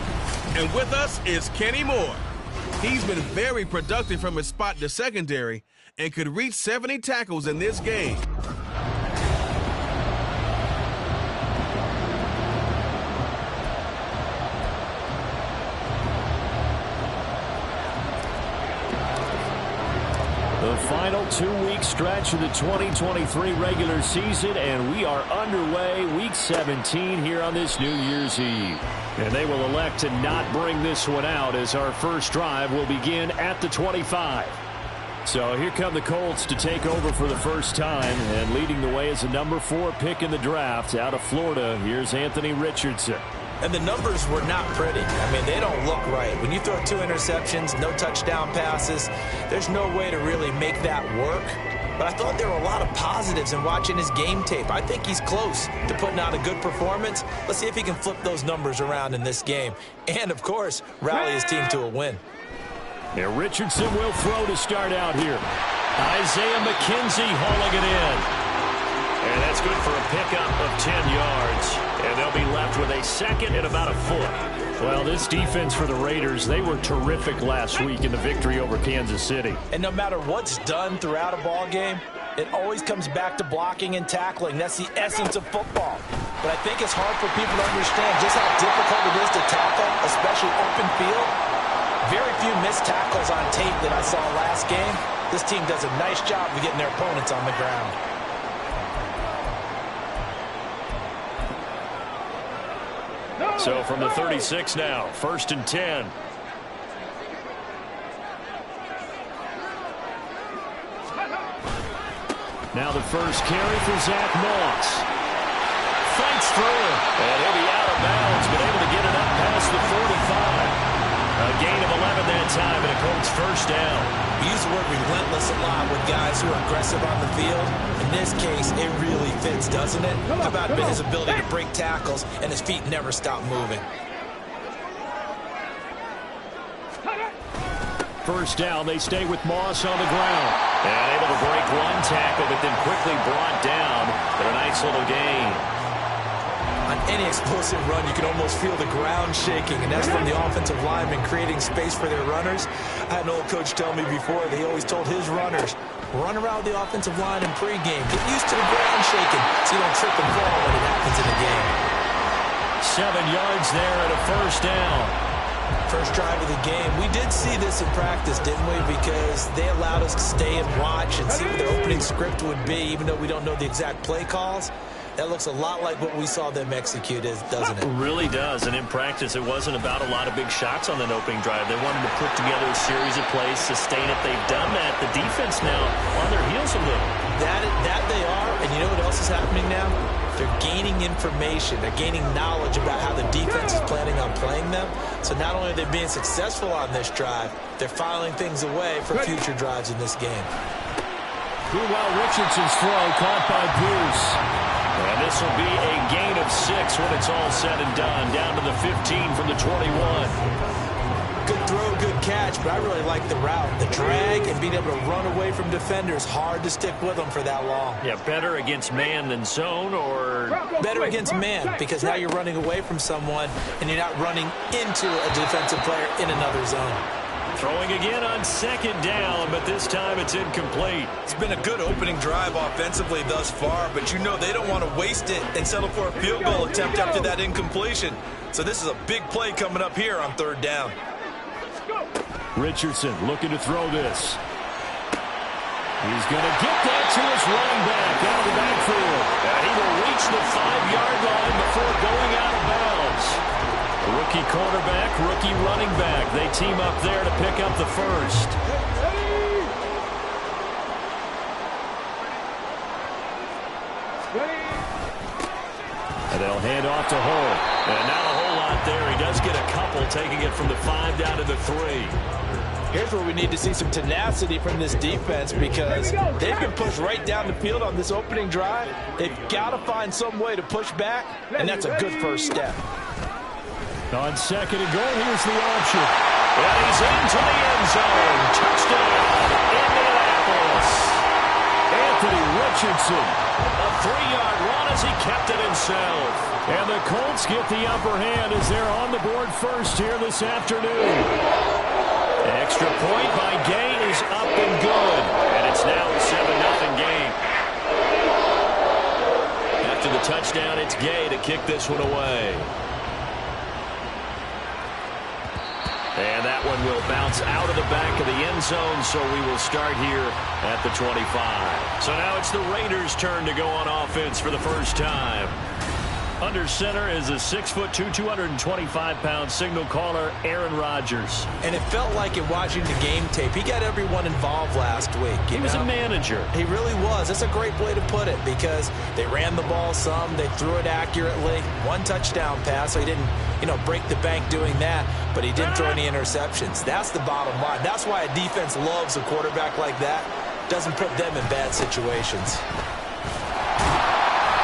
And with us is Kenny Moore. He's been very productive from his spot in the secondary and could reach 70 tackles in this game. The final 2-week stretch of the 2023 regular season, and we are underway Week 17 here on this New Year's Eve. And they will elect to not bring this one out as our first drive will begin at the 25. So here come the Colts to take over for the first time, and leading the way is a number 4 pick in the draft out of Florida. Here's Anthony Richardson. And the numbers were not pretty. I mean, they don't look right. When you throw 2 interceptions, no touchdown passes, there's no way to really make that work. But I thought there were a lot of positives in watching his game tape. I think he's close to putting out a good performance. Let's see if he can flip those numbers around in this game. And, of course, rally his team to a win. Yeah, Richardson will throw to start out here. Isaiah McKenzie hauling it in. And that's good for a pickup of 10 yards. And they'll be left with a second and about a foot. Well, this defense for the Raiders, they were terrific last week in the victory over Kansas City. And no matter what's done throughout a ball game, it always comes back to blocking and tackling. That's the essence of football. But I think it's hard for people to understand just how difficult it is to tackle, especially open field. Very few missed tackles on tape that I saw last game. This team does a nice job of getting their opponents on the ground. So from the 36 now, 1st and 10. Now the first carry for Zach Moss. Fights through it. And he'll be out of bounds, but able to get it up past the 45. A gain of 11 that time, and a Colts first down. We use the word relentless a lot with guys who are aggressive on the field. In this case, it really fits, doesn't it? How about his ability to break tackles, and his feet never stop moving. First down, they stay with Moss on the ground. And able to break one tackle, but then quickly brought down. But a nice little gain. On any explosive run, you can almost feel the ground shaking, and that's from the offensive linemen creating space for their runners. I had an old coach tell me before, they always told his runners, run around the offensive line in pregame. Get used to the ground shaking so you don't trip and fall when it happens in the game. 7 yards there and a first down. First drive of the game. We did see this in practice, didn't we? Because they allowed us to stay and watch and see what their opening script would be, even though we don't know the exact play calls. That looks a lot like what we saw them execute, doesn't it? It really does. And in practice, it wasn't about a lot of big shots on that opening drive. They wanted to put together a series of plays, sustain it. They've done that. The defense now on their heels a little. That they are. And you know what else is happening now? They're gaining information. They're gaining knowledge about how the defense is planning on playing them. So not only are they being successful on this drive, they're filing things away for future drives in this game. Meanwhile, Richardson's throw caught by Bruce. And this will be a gain of 6 when it's all said and done. Down to the 15 from the 21. Good throw, good catch, but I really like the route. The drag and being able to run away from defenders, hard to stick with them for that long. Yeah, better against man than zone, or? Better against man, because now you're running away from someone and you're not running into a defensive player in another zone. Throwing again on 2nd down, but this time it's incomplete. It's been a good opening drive offensively thus far, but you know they don't want to waste it and settle for a field goal attempt after that incompletion. So this is a big play coming up here on 3rd down. Richardson looking to throw this. He's going to get that to his running back out of the backfield. And he will reach the 5-yard line before going out of bounds. Rookie quarterback, rookie running back. They team up there to pick up the first. And they'll hand off to Hull. And not a whole lot there. He does get a couple, taking it from the 5 down to the 3. Here's where we need to see some tenacity from this defense, because they've been pushed right down the field on this opening drive. They've got to find some way to push back, and that's a good first step. On 2nd and goal, here's the option. And he's into the end zone. Touchdown, Indianapolis. Anthony Richardson. A 3-yard run as he kept it himself. And the Colts get the upper hand as they're on the board first here this afternoon. Extra point by Gay is up and good. And it's now a 7-0 game. After the touchdown, it's Gay to kick this one away. And that one will bounce out of the back of the end zone, so we will start here at the 25. So now it's the Raiders' turn to go on offense for the first time. Under center is a 6'2", 225-pound signal caller, Aaron Rodgers. And it felt like in watching the game tape, he got everyone involved last week. He was a manager. He really was. That's a great way to put it because they ran the ball some, they threw it accurately. 1 touchdown pass, so he didn't, break the bank doing that, but he didn't throw any interceptions. That's the bottom line. That's why a defense loves a quarterback like that. Doesn't put them in bad situations.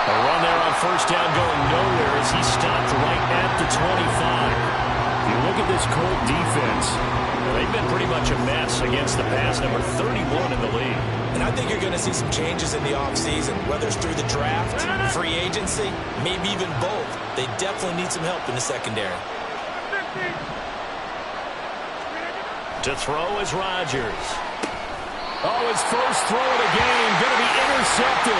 A run there on first down going nowhere as he stopped right at the 25. If you look at this Colt defense, they've been pretty much a mess against the pass, number 31 in the league. And I think you're going to see some changes in the offseason, whether it's through the draft, free agency, maybe even both. They definitely need some help in the secondary. To throw is Rodgers. Oh, his first throw of the game going to be intercepted.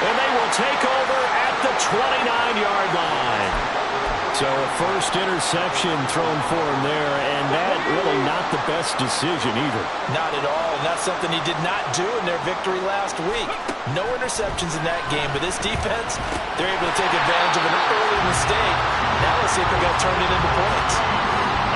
And they will take over at the 29-yard line. So a first interception thrown for him there, and that really not the best decision either. Not at all, and that's something he did not do in their victory last week. No interceptions in that game, but this defense, they're able to take advantage of an early mistake. Now let's see if they're going to turn it into points.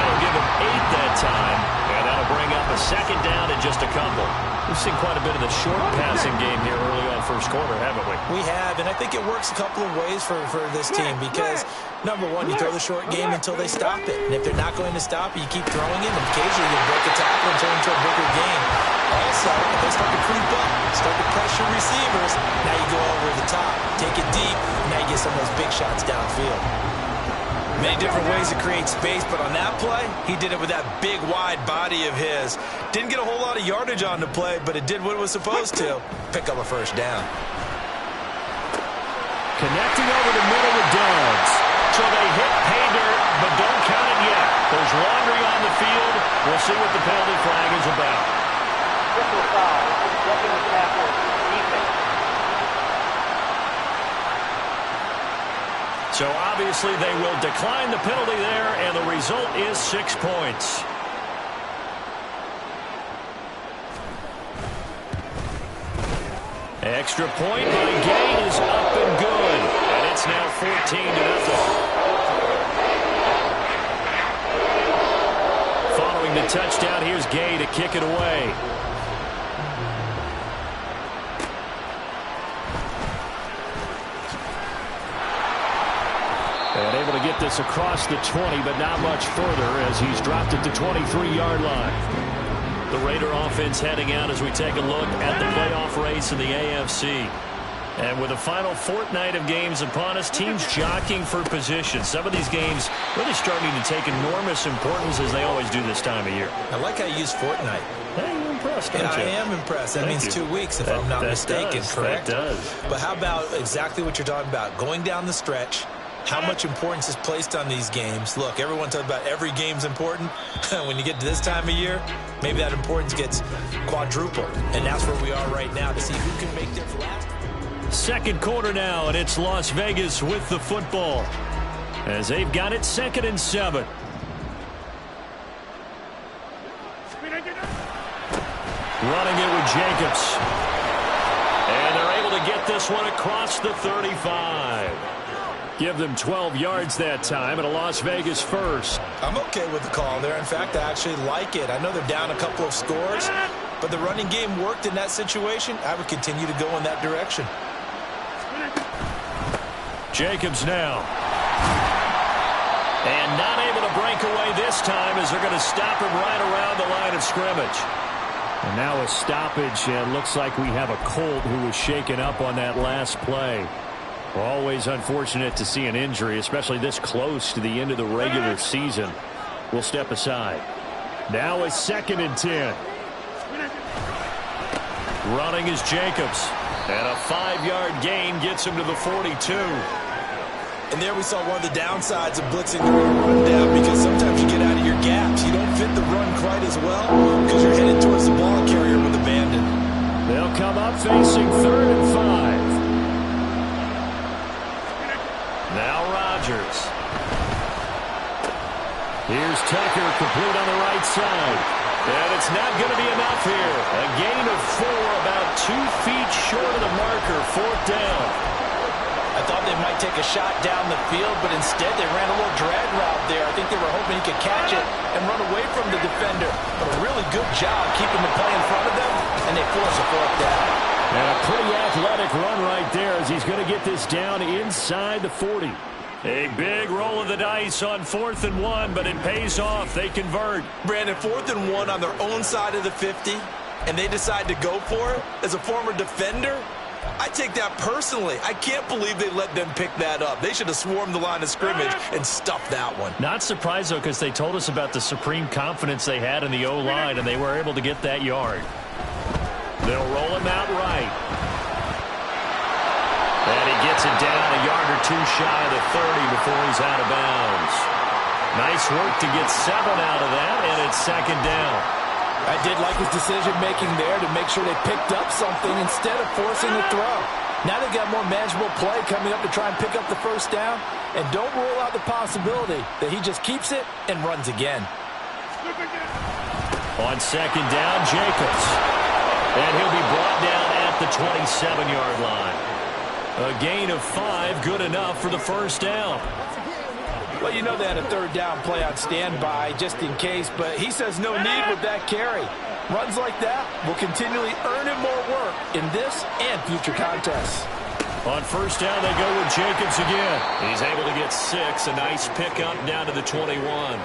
That'll give him 8 that time, and that'll bring up a second down and just a couple. We've seen quite a bit of the short passing game here early on first quarter, haven't we? We have, and I think it works a couple of ways for this team because, number one, you throw the short game until they stop it. And if they're not going to stop it, you keep throwing it, and occasionally you break a tackle and turn into a bigger game. Also, if they start to creep up, start to pressure receivers, now you go over the top, take it deep, and now you get some of those big shots downfield. Many different ways to create space, but on that play, he did it with that big, wide body of his. Didn't get a whole lot of yardage on the play, but it did what it was supposed to. Pick up a first down. Connecting over the middle with Downs. So they hit pay dirt, but don't count it yet. There's laundry on the field. We'll see what the penalty flag is about. Triple foul. Second tackle. Defense. So obviously they will decline the penalty there, and the result is 6 points. Extra point by Gay is up and good, and it's now 14-0. Following the touchdown, here's Gay to kick it away. And able to get this across the 20, but not much further as he's dropped it to 23-yard line. The Raider offense heading out as we take a look at the playoff race in the AFC. And with the final fortnight of games upon us, teams jockeying for position. Some of these games really starting to take enormous importance as they always do this time of year. I like how you use fortnight. Hey, you're impressed, don't you? I am impressed. That means 2 weeks, if I'm not mistaken, correct? That does. But how about exactly what you're talking about? Going down the stretch, how much importance is placed on these games? Look, everyone talks about every game's important. When you get to this time of year, maybe that importance gets quadrupled. And that's where we are right now to see who can make their last. Second quarter now, and it's Las Vegas with the football as they've got it 2nd and 7. Running it with Jacobs. And they're able to get this one across the 35. Give them 12 yards that time, and a Las Vegas first. I'm okay with the call there. In fact, I actually like it. I know they're down a couple of scores, but the running game worked in that situation. I would continue to go in that direction. Jacobs now. And not able to break away this time as they're going to stop him right around the line of scrimmage. And now a stoppage, and looks like we have a Colt who was shaken up on that last play. Always unfortunate to see an injury, especially this close to the end of the regular season. We'll step aside. Now a 2nd and 10. Running is Jacobs. And a 5-yard gain gets him to the 42. And there we saw one of the downsides of blitzing during a run down, because sometimes you get out of your gaps. You don't fit the run quite as well because you're headed towards the ball carrier with abandon. They'll come up facing 3rd and 5. Now Rodgers. Here's Tucker, complete on the right side. And it's not going to be enough here. A gain of 4, about 2 feet short of the marker, 4th down. I thought they might take a shot down the field, but instead they ran a little drag route there. I think they were hoping he could catch it and run away from the defender. But a really good job keeping the play in front of them, and they force a 4th down. And a pretty athletic run right there as he's going to get this down inside the 40. A big roll of the dice on 4th and 1, but it pays off. They convert. Brandon, 4th and 1 on their own side of the 50, and they decide to go for it. As a former defender, I take that personally. I can't believe they let them pick that up. They should have swarmed the line of scrimmage and stuffed that one. Not surprised, though, because they told us about the supreme confidence they had in the O-line, and they were able to get that yard. They'll roll him out right. And he gets it down a yard or 2 shy of the 30 before he's out of bounds. Nice work to get 7 out of that, and it's 2nd down. I did like his decision-making there to make sure they picked up something instead of forcing the throw. Now they've got more manageable play coming up to try and pick up the 1st down, and don't rule out the possibility that he just keeps it and runs again. On 2nd down, Jacobs. And he'll be brought down at the 27-yard line. A gain of 5, good enough for the 1st down. Well, you know they had a 3rd down play on standby just in case, but he says no need with that carry. Runs like that will continually earn him more work in this and future contests. On 1st down, they go with Jacobs again. He's able to get 6, a nice pickup down to the 21.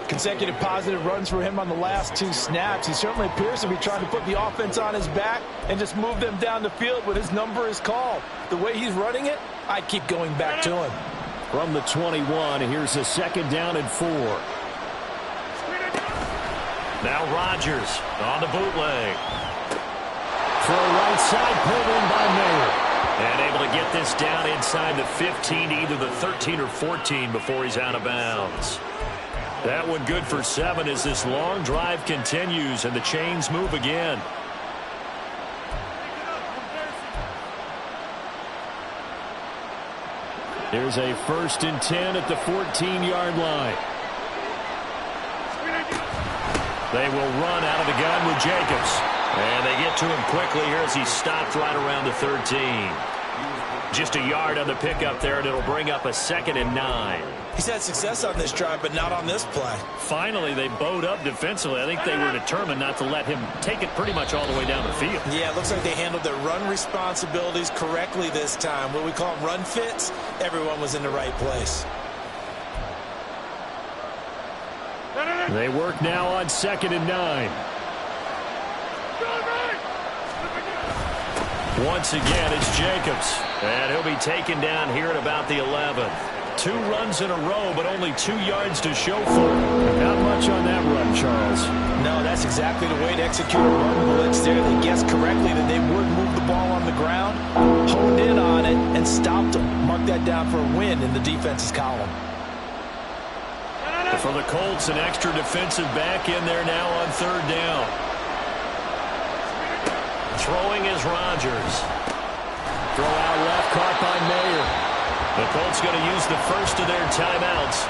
Consecutive positive runs for him on the last 2 snaps. He certainly appears to be trying to put the offense on his back and just move them down the field when his number is called. The way he's running it, I keep going back to him. From the 21, here's a 2nd down and 4. Now Rodgers on the bootleg. For a right side, pulled in by Mayer. And able to get this down inside the 15, either the 13 or 14 before he's out of bounds. That one good for 7 as this long drive continues and the chains move again. Here's a 1st and 10 at the 14-yard line. They will run out of the gun with Jacobs. And they get to him quickly here as he's stopped right around the 13. Just a yard on the pickup there, and it'll bring up a 2nd and 9. He's had success on this drive, but not on this play. Finally, they bowed up defensively. I think they were determined not to let him take it pretty much all the way down the field. Yeah, it looks like they handled their run responsibilities correctly this time. What we call run fits, everyone was in the right place. They work now on 2nd and 9. Once again, it's Jacobs. And he'll be taken down here at about the 11. 2 runs in a row, but only 2 yards to show for it. Not much on that run, Charles. No, that's exactly the way to execute a run blitz there. They guessed correctly that they would move the ball on the ground, honed in on it, and stopped them. Mark that down for a win in the defense's column. For the Colts, an extra defensive back in there now on 3rd down. Throwing is Rodgers. Throw out left, caught by Mayer. The Colts going to use the first of their timeouts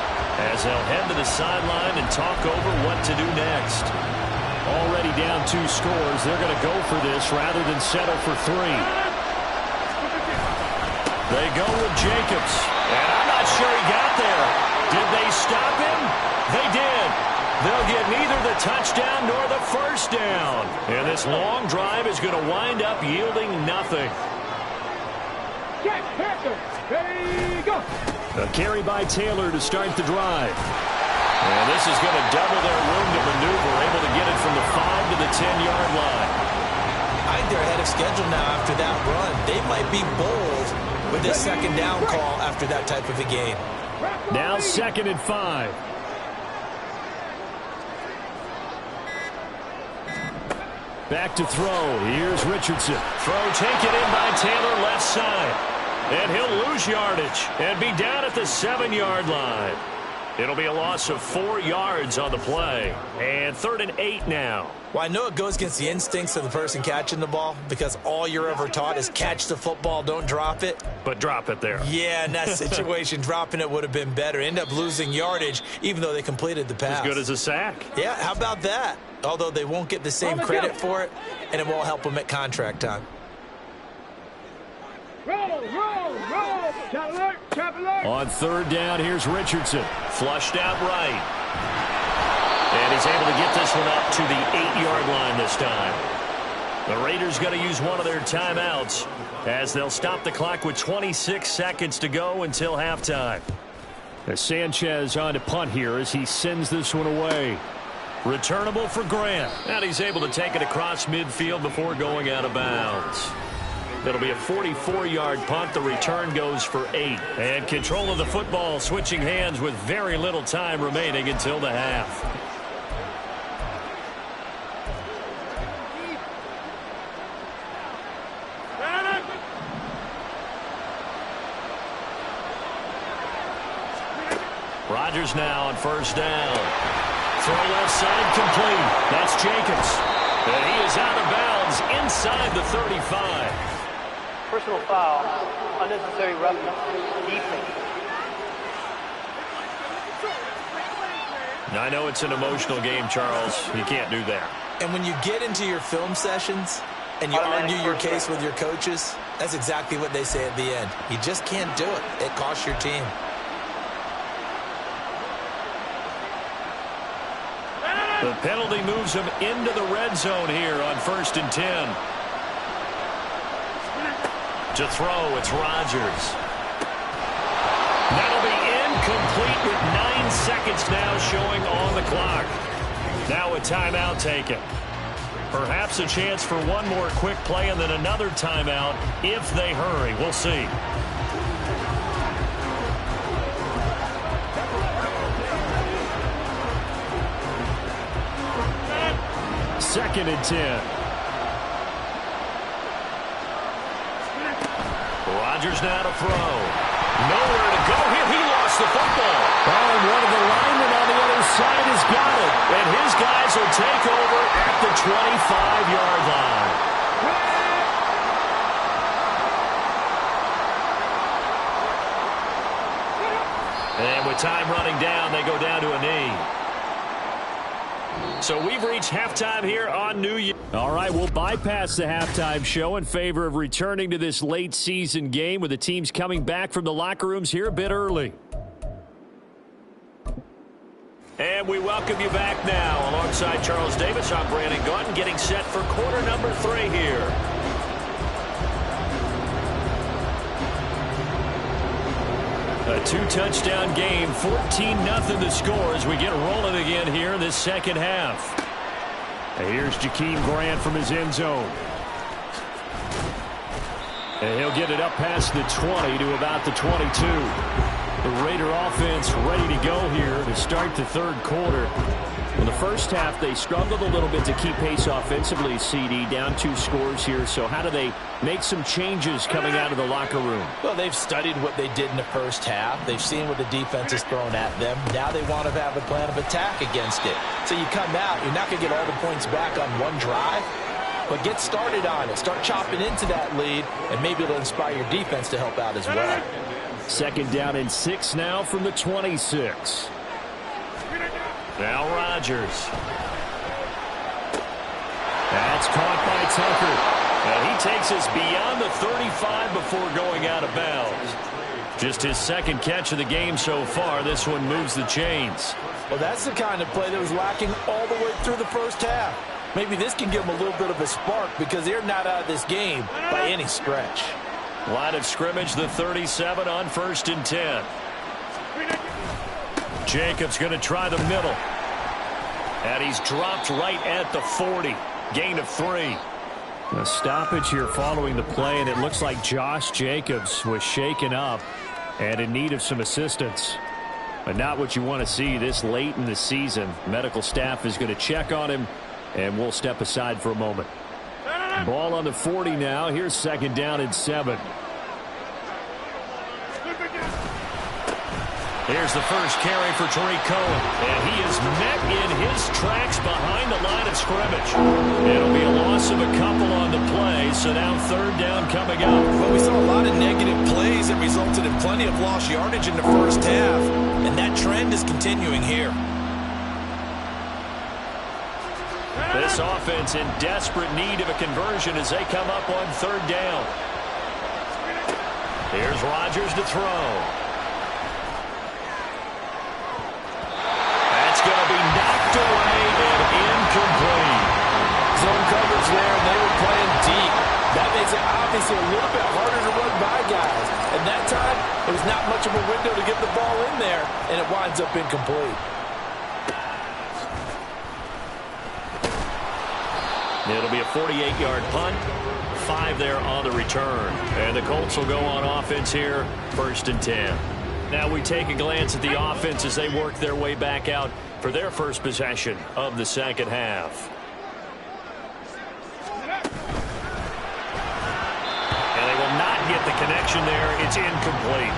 as they'll head to the sideline and talk over what to do next. Already down 2 scores. They're going to go for this rather than settle for 3. They go with Jacobs. And I'm not sure he got there. Did they stop him? They did. They'll get neither the touchdown nor the 1st down. And this long drive is going to wind up yielding nothing. A carry by Taylor to start the drive. And this is going to double their room to maneuver, able to get it from the 5 to the 10-yard line. I think they're ahead of schedule now after that run. They might be bold with this 2nd down call after that type of a game. Now 2nd and 5. Back to throw. Here's Richardson. Throw taken in by Taylor, left side. And he'll lose yardage and be down at the 7-yard line. It'll be a loss of 4 yards on the play. And 3rd and 8 now. Well, I know it goes against the instincts of the person catching the ball because all you're ever taught is catch the football, don't drop it. But drop it there. Yeah, in that situation, dropping it would have been better. End up losing yardage, even though they completed the pass. As good as a sack. Yeah, how about that? Although they won't get the same credit for it, and it won't help them at contract time. On 3rd down, here's Richardson. Flushed out right. And he's able to get this one up to the 8-yard line this time. The Raiders going to use one of their timeouts as they'll stop the clock with 26 seconds to go until halftime. As Sanchez on to punt here as he sends this one away. Returnable for Grant. And he's able to take it across midfield before going out of bounds. It'll be a 44-yard punt. The return goes for 8. And control of the football switching hands with very little time remaining until the half. Rodgers now on 1st down. Throw left side complete. That's Jacobs. And he is out of bounds inside the 35. Personal foul, unnecessary roughness, defense. Now, I know it's an emotional game, Charles. You can't do that. And when you get into your film sessions and you argue your case with your coaches, that's exactly what they say at the end. You just can't do it. It costs your team. The penalty moves him into the red zone here on 1st and 10. To throw, it's Rodgers. That'll be incomplete with 9 seconds now showing on the clock. Now a timeout taken. Perhaps a chance for one more quick play and then another timeout if they hurry. We'll see. Second and 10. Rodgers now to throw. Nowhere to go here. He lost the football. Oh, and one of the linemen on the other side has got it. And his guys will take over at the 25-yard line. And with time running down, they go down to a knee. So we've reached halftime here on New Year. All right, we'll bypass the halftime show in favor of returning to this late season game with the teams coming back from the locker rooms here a bit early. And we welcome you back now. Alongside Charles Davis, I'm Brandon Gaudin, getting set for quarter number 3 here. A 2-touchdown game, 14-0 the score as we get rolling again here in this second half. And here's Jakeem Grant from his end zone. And he'll get it up past the 20 to about the 22. The Raider offense ready to go here to start the 3rd quarter. In the first half, they struggled a little bit to keep pace offensively, CD, down 2 scores here. So how do they make some changes coming out of the locker room? Well, they've studied what they did in the first half. They've seen what the defense has thrown at them. Now they want to have a plan of attack against it. So you come out, you're not going to get all the points back on one drive, but get started on it. Start chopping into that lead, and maybe it'll inspire your defense to help out as well. 2nd down and 6 now from the 26. Now Rodgers. That's caught by Tucker. And he takes us beyond the 35 before going out of bounds. Just his 2nd catch of the game so far. This one moves the chains. Well, that's the kind of play that was lacking all the way through the first half. Maybe this can give them a little bit of a spark because they're not out of this game by any stretch. Line of scrimmage, the 37 on 1st and 10. Jacobs going to try the middle. And he's dropped right at the 40. Gain of 3. A stoppage here following the play, and it looks like Josh Jacobs was shaken up and in need of some assistance. But not what you want to see this late in the season. Medical staff is going to check on him, and we'll step aside for a moment. Ball on the 40 now. Here's 2nd down and 7. Here's the first carry for Tariq Cohen. And he is met in his tracks behind the line of scrimmage. It'll be a loss of a couple on the play, so now third down coming up. Well, we saw a lot of negative plays that resulted in plenty of lost yardage in the first half, and that trend is continuing here. This offense in desperate need of a conversion as they come up on third down. Here's Rodgers to throw. That's going to be knocked away and incomplete. Zone coverage there, and they were playing deep. That makes it obviously a little bit harder to run by guys. And that time, it was not much of a window to get the ball in there, and it winds up incomplete. It'll be a 48-yard punt. 5 there on the return. And the Colts will go on offense here, 1st and 10. Now we take a glance at the offense as they work their way back out for their first possession of the second half. And they will not get the connection there. It's incomplete.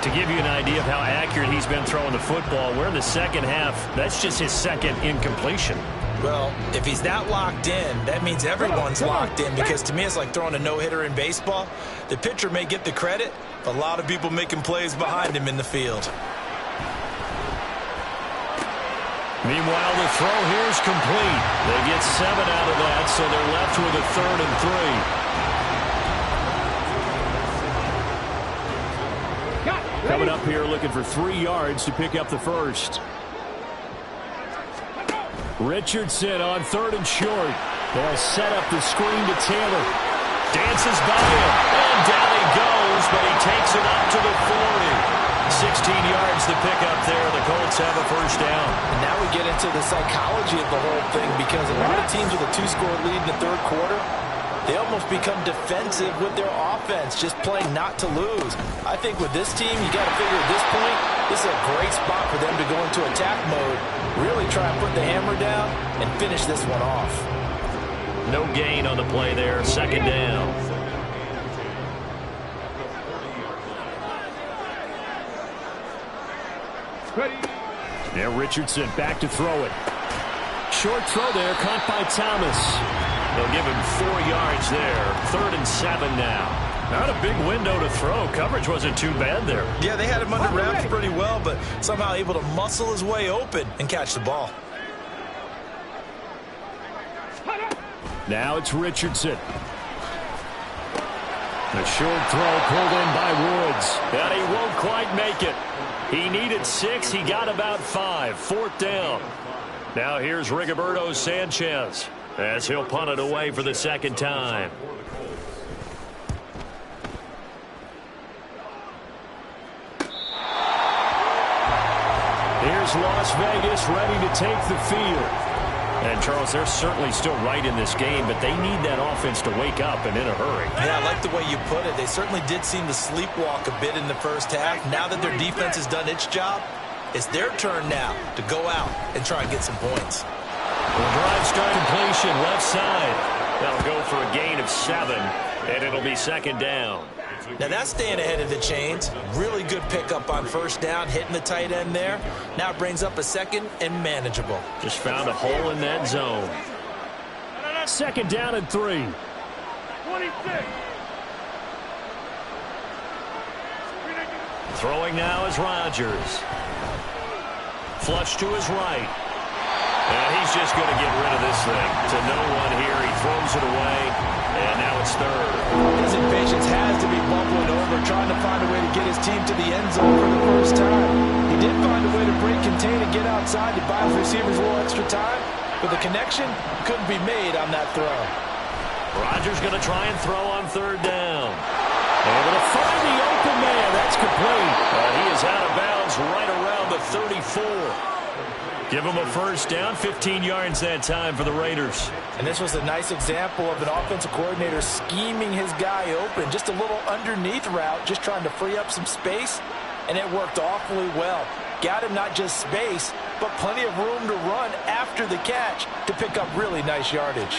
To give you an idea of how accurate he's been throwing the football, we're in the second half. That's just his second incompletion. Well, if he's not locked in, that means everyone's locked in, because to me it's like throwing a no-hitter in baseball. The pitcher may get the credit, but a lot of people making plays behind him in the field. Meanwhile, the throw here is complete. They get 7 out of that, so they're left with a 3rd and 3. Coming up here looking for 3 yards to pick up the first. Richardson on 3rd and short. They'll set up the screen to Taylor. Dances by him. And down he goes, but he takes it up to the 40. 16 yards to pick up there. The Colts have a first down. And now we get into the psychology of the whole thing, because a lot of teams with a 2-score lead in the third quarter, they almost become defensive with their offense, just playing not to lose. I think with this team, you got to figure at this point, this is a great spot for them to go into attack mode, really try and put the hammer down and finish this one off. No gain on the play there, 2nd down. Now Richardson back to throw it. Short throw there, caught by Thomas. They'll give him 4 yards there. 3rd and 7 now. Not a big window to throw. Coverage wasn't too bad there. Yeah, they had him under wraps pretty well, but somehow able to muscle his way open and catch the ball. Now it's Richardson. The short throw pulled in by Woods. And he won't quite make it. He needed 6. He got about 5. 4th down. Now here's Rigoberto Sanchez as he'll punt it away for the 2nd time. Here's Las Vegas ready to take the field. And, Charles, they're certainly still right in this game, but they need that offense to wake up and in a hurry. Yeah, I like the way you put it. They certainly did seem to sleepwalk a bit in the first half. Now that their defense has done its job, it's their turn now to go out and try and get some points. The drive start completion, left side. That'll go for a gain of 7, and it'll be 2nd down. Now that's staying ahead of the chains. Really good pickup on 1st down, hitting the tight end there. Now it brings up a 2nd and manageable. Just found a hole in that zone. 2nd down and 3. 26. Throwing now is Rodgers. Flush to his right. And he's just going to get rid of this thing. To no one here. He throws it away. And now it's 3rd. His impatience has to be bubbling over, trying to find a way to get his team to the end zone for the first time. He did find a way to break, contain, and get outside to buy his receivers a little extra time, but the connection couldn't be made on that throw. Rodgers going to try and throw on 3rd down. Able to find the open man. That's complete. He is out of bounds right around the 34. Give him a 1st down, 15 yards that time for the Raiders. And this was a nice example of an offensive coordinator scheming his guy open. Just a little underneath route, just trying to free up some space, and it worked awfully well. Got him not just space, but plenty of room to run after the catch to pick up really nice yardage.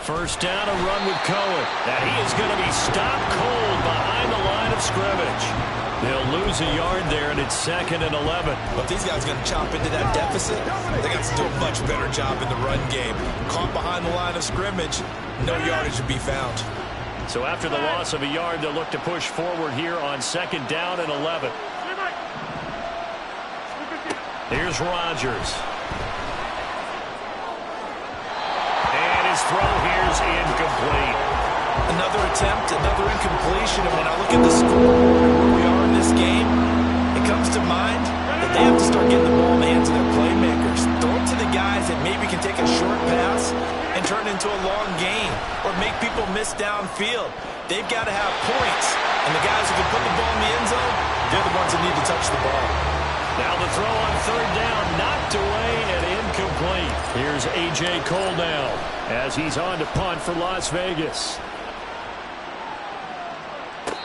1st down, a run with Cohen. Now he is going to be stopped cold behind the line of of scrimmage. They'll lose a yard there, and it's 2nd and 11. But these guys are going to chop into that deficit. They got to do a much better job in the run game. Caught behind the line of scrimmage, no yardage to be found. So after the loss of a yard, they'll look to push forward here on 2nd down and 11. Here's Rodgers. And his throw here's incomplete. Another attempt, another incompletion. And when I look at the score, where we are in this game, it comes to mind that they have to start getting the ball in the hands of their playmakers. Throw it to the guys that maybe can take a short pass and turn it into a long gain or make people miss downfield. They've got to have points. And the guys who can put the ball in the end zone, they're the ones that need to touch the ball. Now the throw on 3rd down, knocked away and incomplete. Here's A.J. Cole now as he's on to punt for Las Vegas.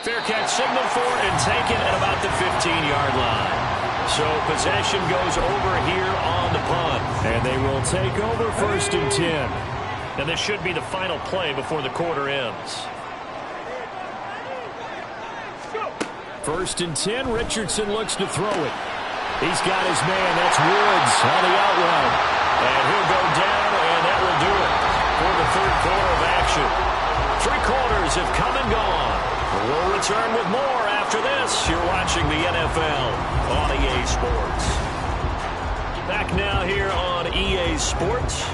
Fair catch signaled for and taken at about the 15-yard line. So possession goes over here on the punt. And they will take over 1st and 10. And this should be the final play before the quarter ends. 1st and 10, Richardson looks to throw it. He's got his man, that's Woods on the outrun. And he'll go down, and that will do it for the 3rd quarter of action. 3 quarters have come and gone. We'll return with more after this. You're watching the NFL on EA Sports. Back now here on EA Sports.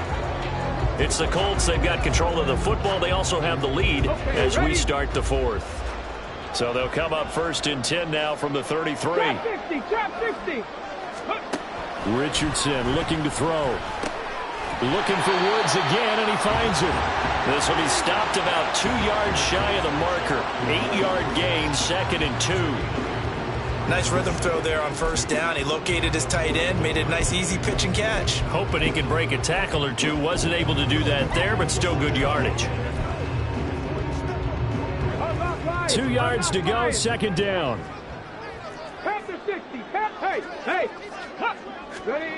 It's the Colts. They've got control of the football. They also have the lead as we start the 4th. So they'll come up 1st and 10 now from the 33. Trap 60. Richardson looking to throw. Looking for Woods again, and he finds it. This will be stopped about 2 yards shy of the marker. 8-yard gain, 2nd and 2. Nice rhythm throw there on 1st down. He located his tight end, made it a nice easy pitch and catch. Hoping he could break a tackle or two. Wasn't able to do that there, but still good yardage. 2 yards to go, 2nd down. Panther 60. Hey. Ready.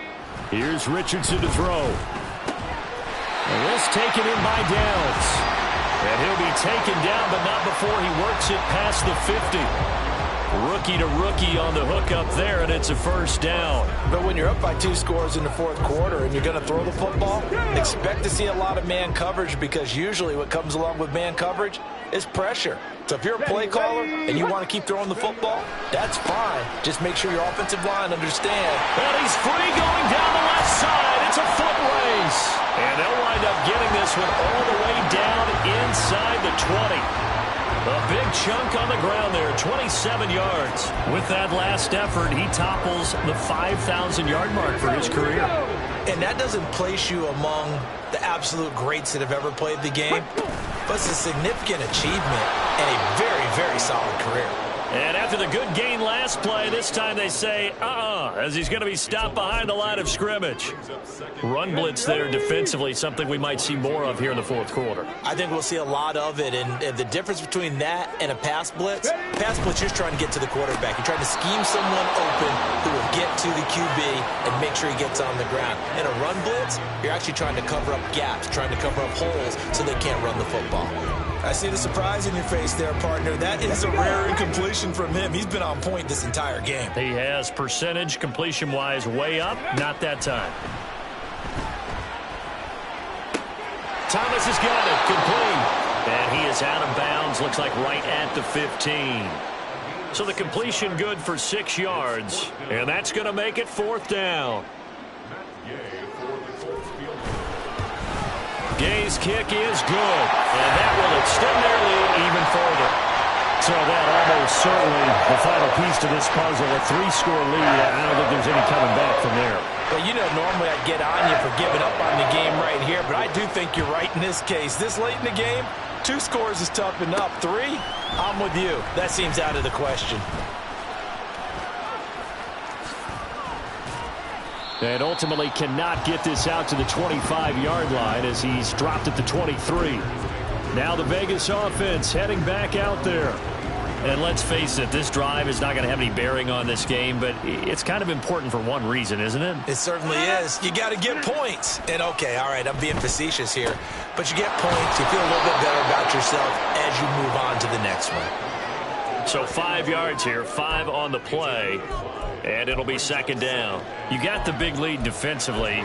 Here's Richardson to throw. And this taken in by Downs. And he'll be taken down, but not before he works it past the 50. Rookie to rookie on the hook up there, and it's a 1st down. But when you're up by 2 scores in the 4th quarter and you're going to throw the football, expect to see a lot of man coverage, because usually what comes along with man coverage is pressure. So if you're a play caller and you want to keep throwing the football, that's fine. Just make sure your offensive line understand. Well, he's free going down the left side. It's a foot race. And they'll wind up getting this one all the way down inside the 20. A big chunk on the ground there, 27 yards. With that last effort, he topples the 5,000-yard mark for his career. And that doesn't place you among the absolute greats that have ever played the game, but it's a significant achievement and a very, very solid career. And after the good gain last play, this time they say, as he's going to be stopped behind the line of scrimmage. Run blitz there defensively, something we might see more of here in the 4th quarter. I think we'll see a lot of it, and the difference between that and a pass blitz, you're just trying to get to the quarterback. You're trying to scheme someone open who will get to the QB and make sure he gets on the ground. In a run blitz, you're actually trying to cover up gaps, trying to cover up holes so they can't run the football. I see the surprise in your face there, partner. That is a rare incompletion from him. He's been on point this entire game. He has percentage completion-wise way up. Not that time. Thomas has got it. Complete. And he is out of bounds. Looks like right at the 15. So the completion good for 6 yards. And that's going to make it 4th down. Gay's kick is good, and that will extend their lead even further. So that almost certainly the final piece to this puzzle, a 3-score lead. I don't think there's any coming back from there. Well, you know, normally I'd get on you for giving up on the game right here, but I do think you're right in this case. This late in the game, 2 scores is tough enough. 3, I'm with you. That seems out of the question. And ultimately cannot get this out to the 25-yard line as he's dropped at the 23. Now the Vegas offense heading back out there. And let's face it, this drive is not going to have any bearing on this game, but it's kind of important for one reason, isn't it? It certainly is. You got to get points. And, okay, all right, I'm being facetious here, but you get points, you feel a little bit better about yourself as you move on to the next one. So 5 yards here, 5 on the play, and it'll be second down. You got the big lead defensively,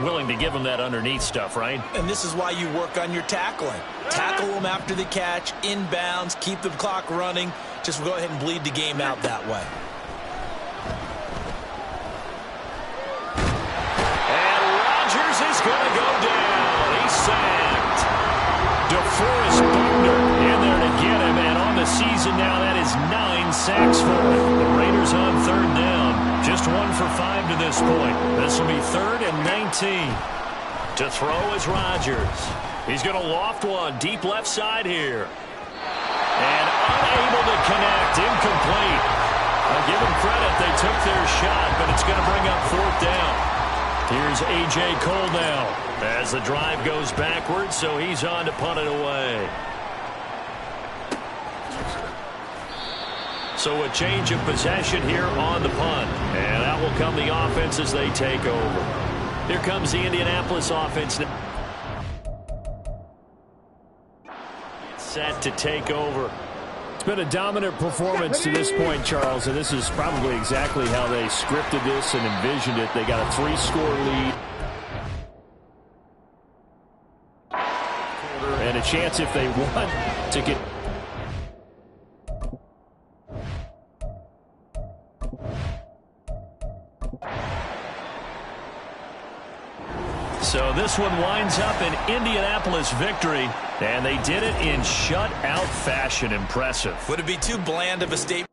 willing to give them that underneath stuff, right? And this is why you work on your tackling. Tackle them after the catch, inbounds, keep the clock running. Just go ahead and bleed the game out that way. And Rodgers is going to go down. He's sacked. DeForest Buckner in there to get him, and on the season now, that is 9 sacks for him. The Raiders on third down. Just 1 for 5 to this point. This will be 3rd and 19. To throw is Rodgers. He's going to loft one deep left side here. And unable to connect, incomplete. I'll give them credit, they took their shot, but it's going to bring up 4th down. Here's A.J. Cole now as the drive goes backwards, so he's on to punt it away. So a change of possession here on the punt, and that will come the offense as they take over. Here comes the Indianapolis offense now. Set to take over. It's been a dominant performance to this point, Charles, and this is probably exactly how they scripted this and envisioned it. They got a 3-score lead. And a chance, if they want, to get... So this one winds up an Indianapolis victory, and they did it in shutout fashion. Impressive. Would it be too bland of a statement?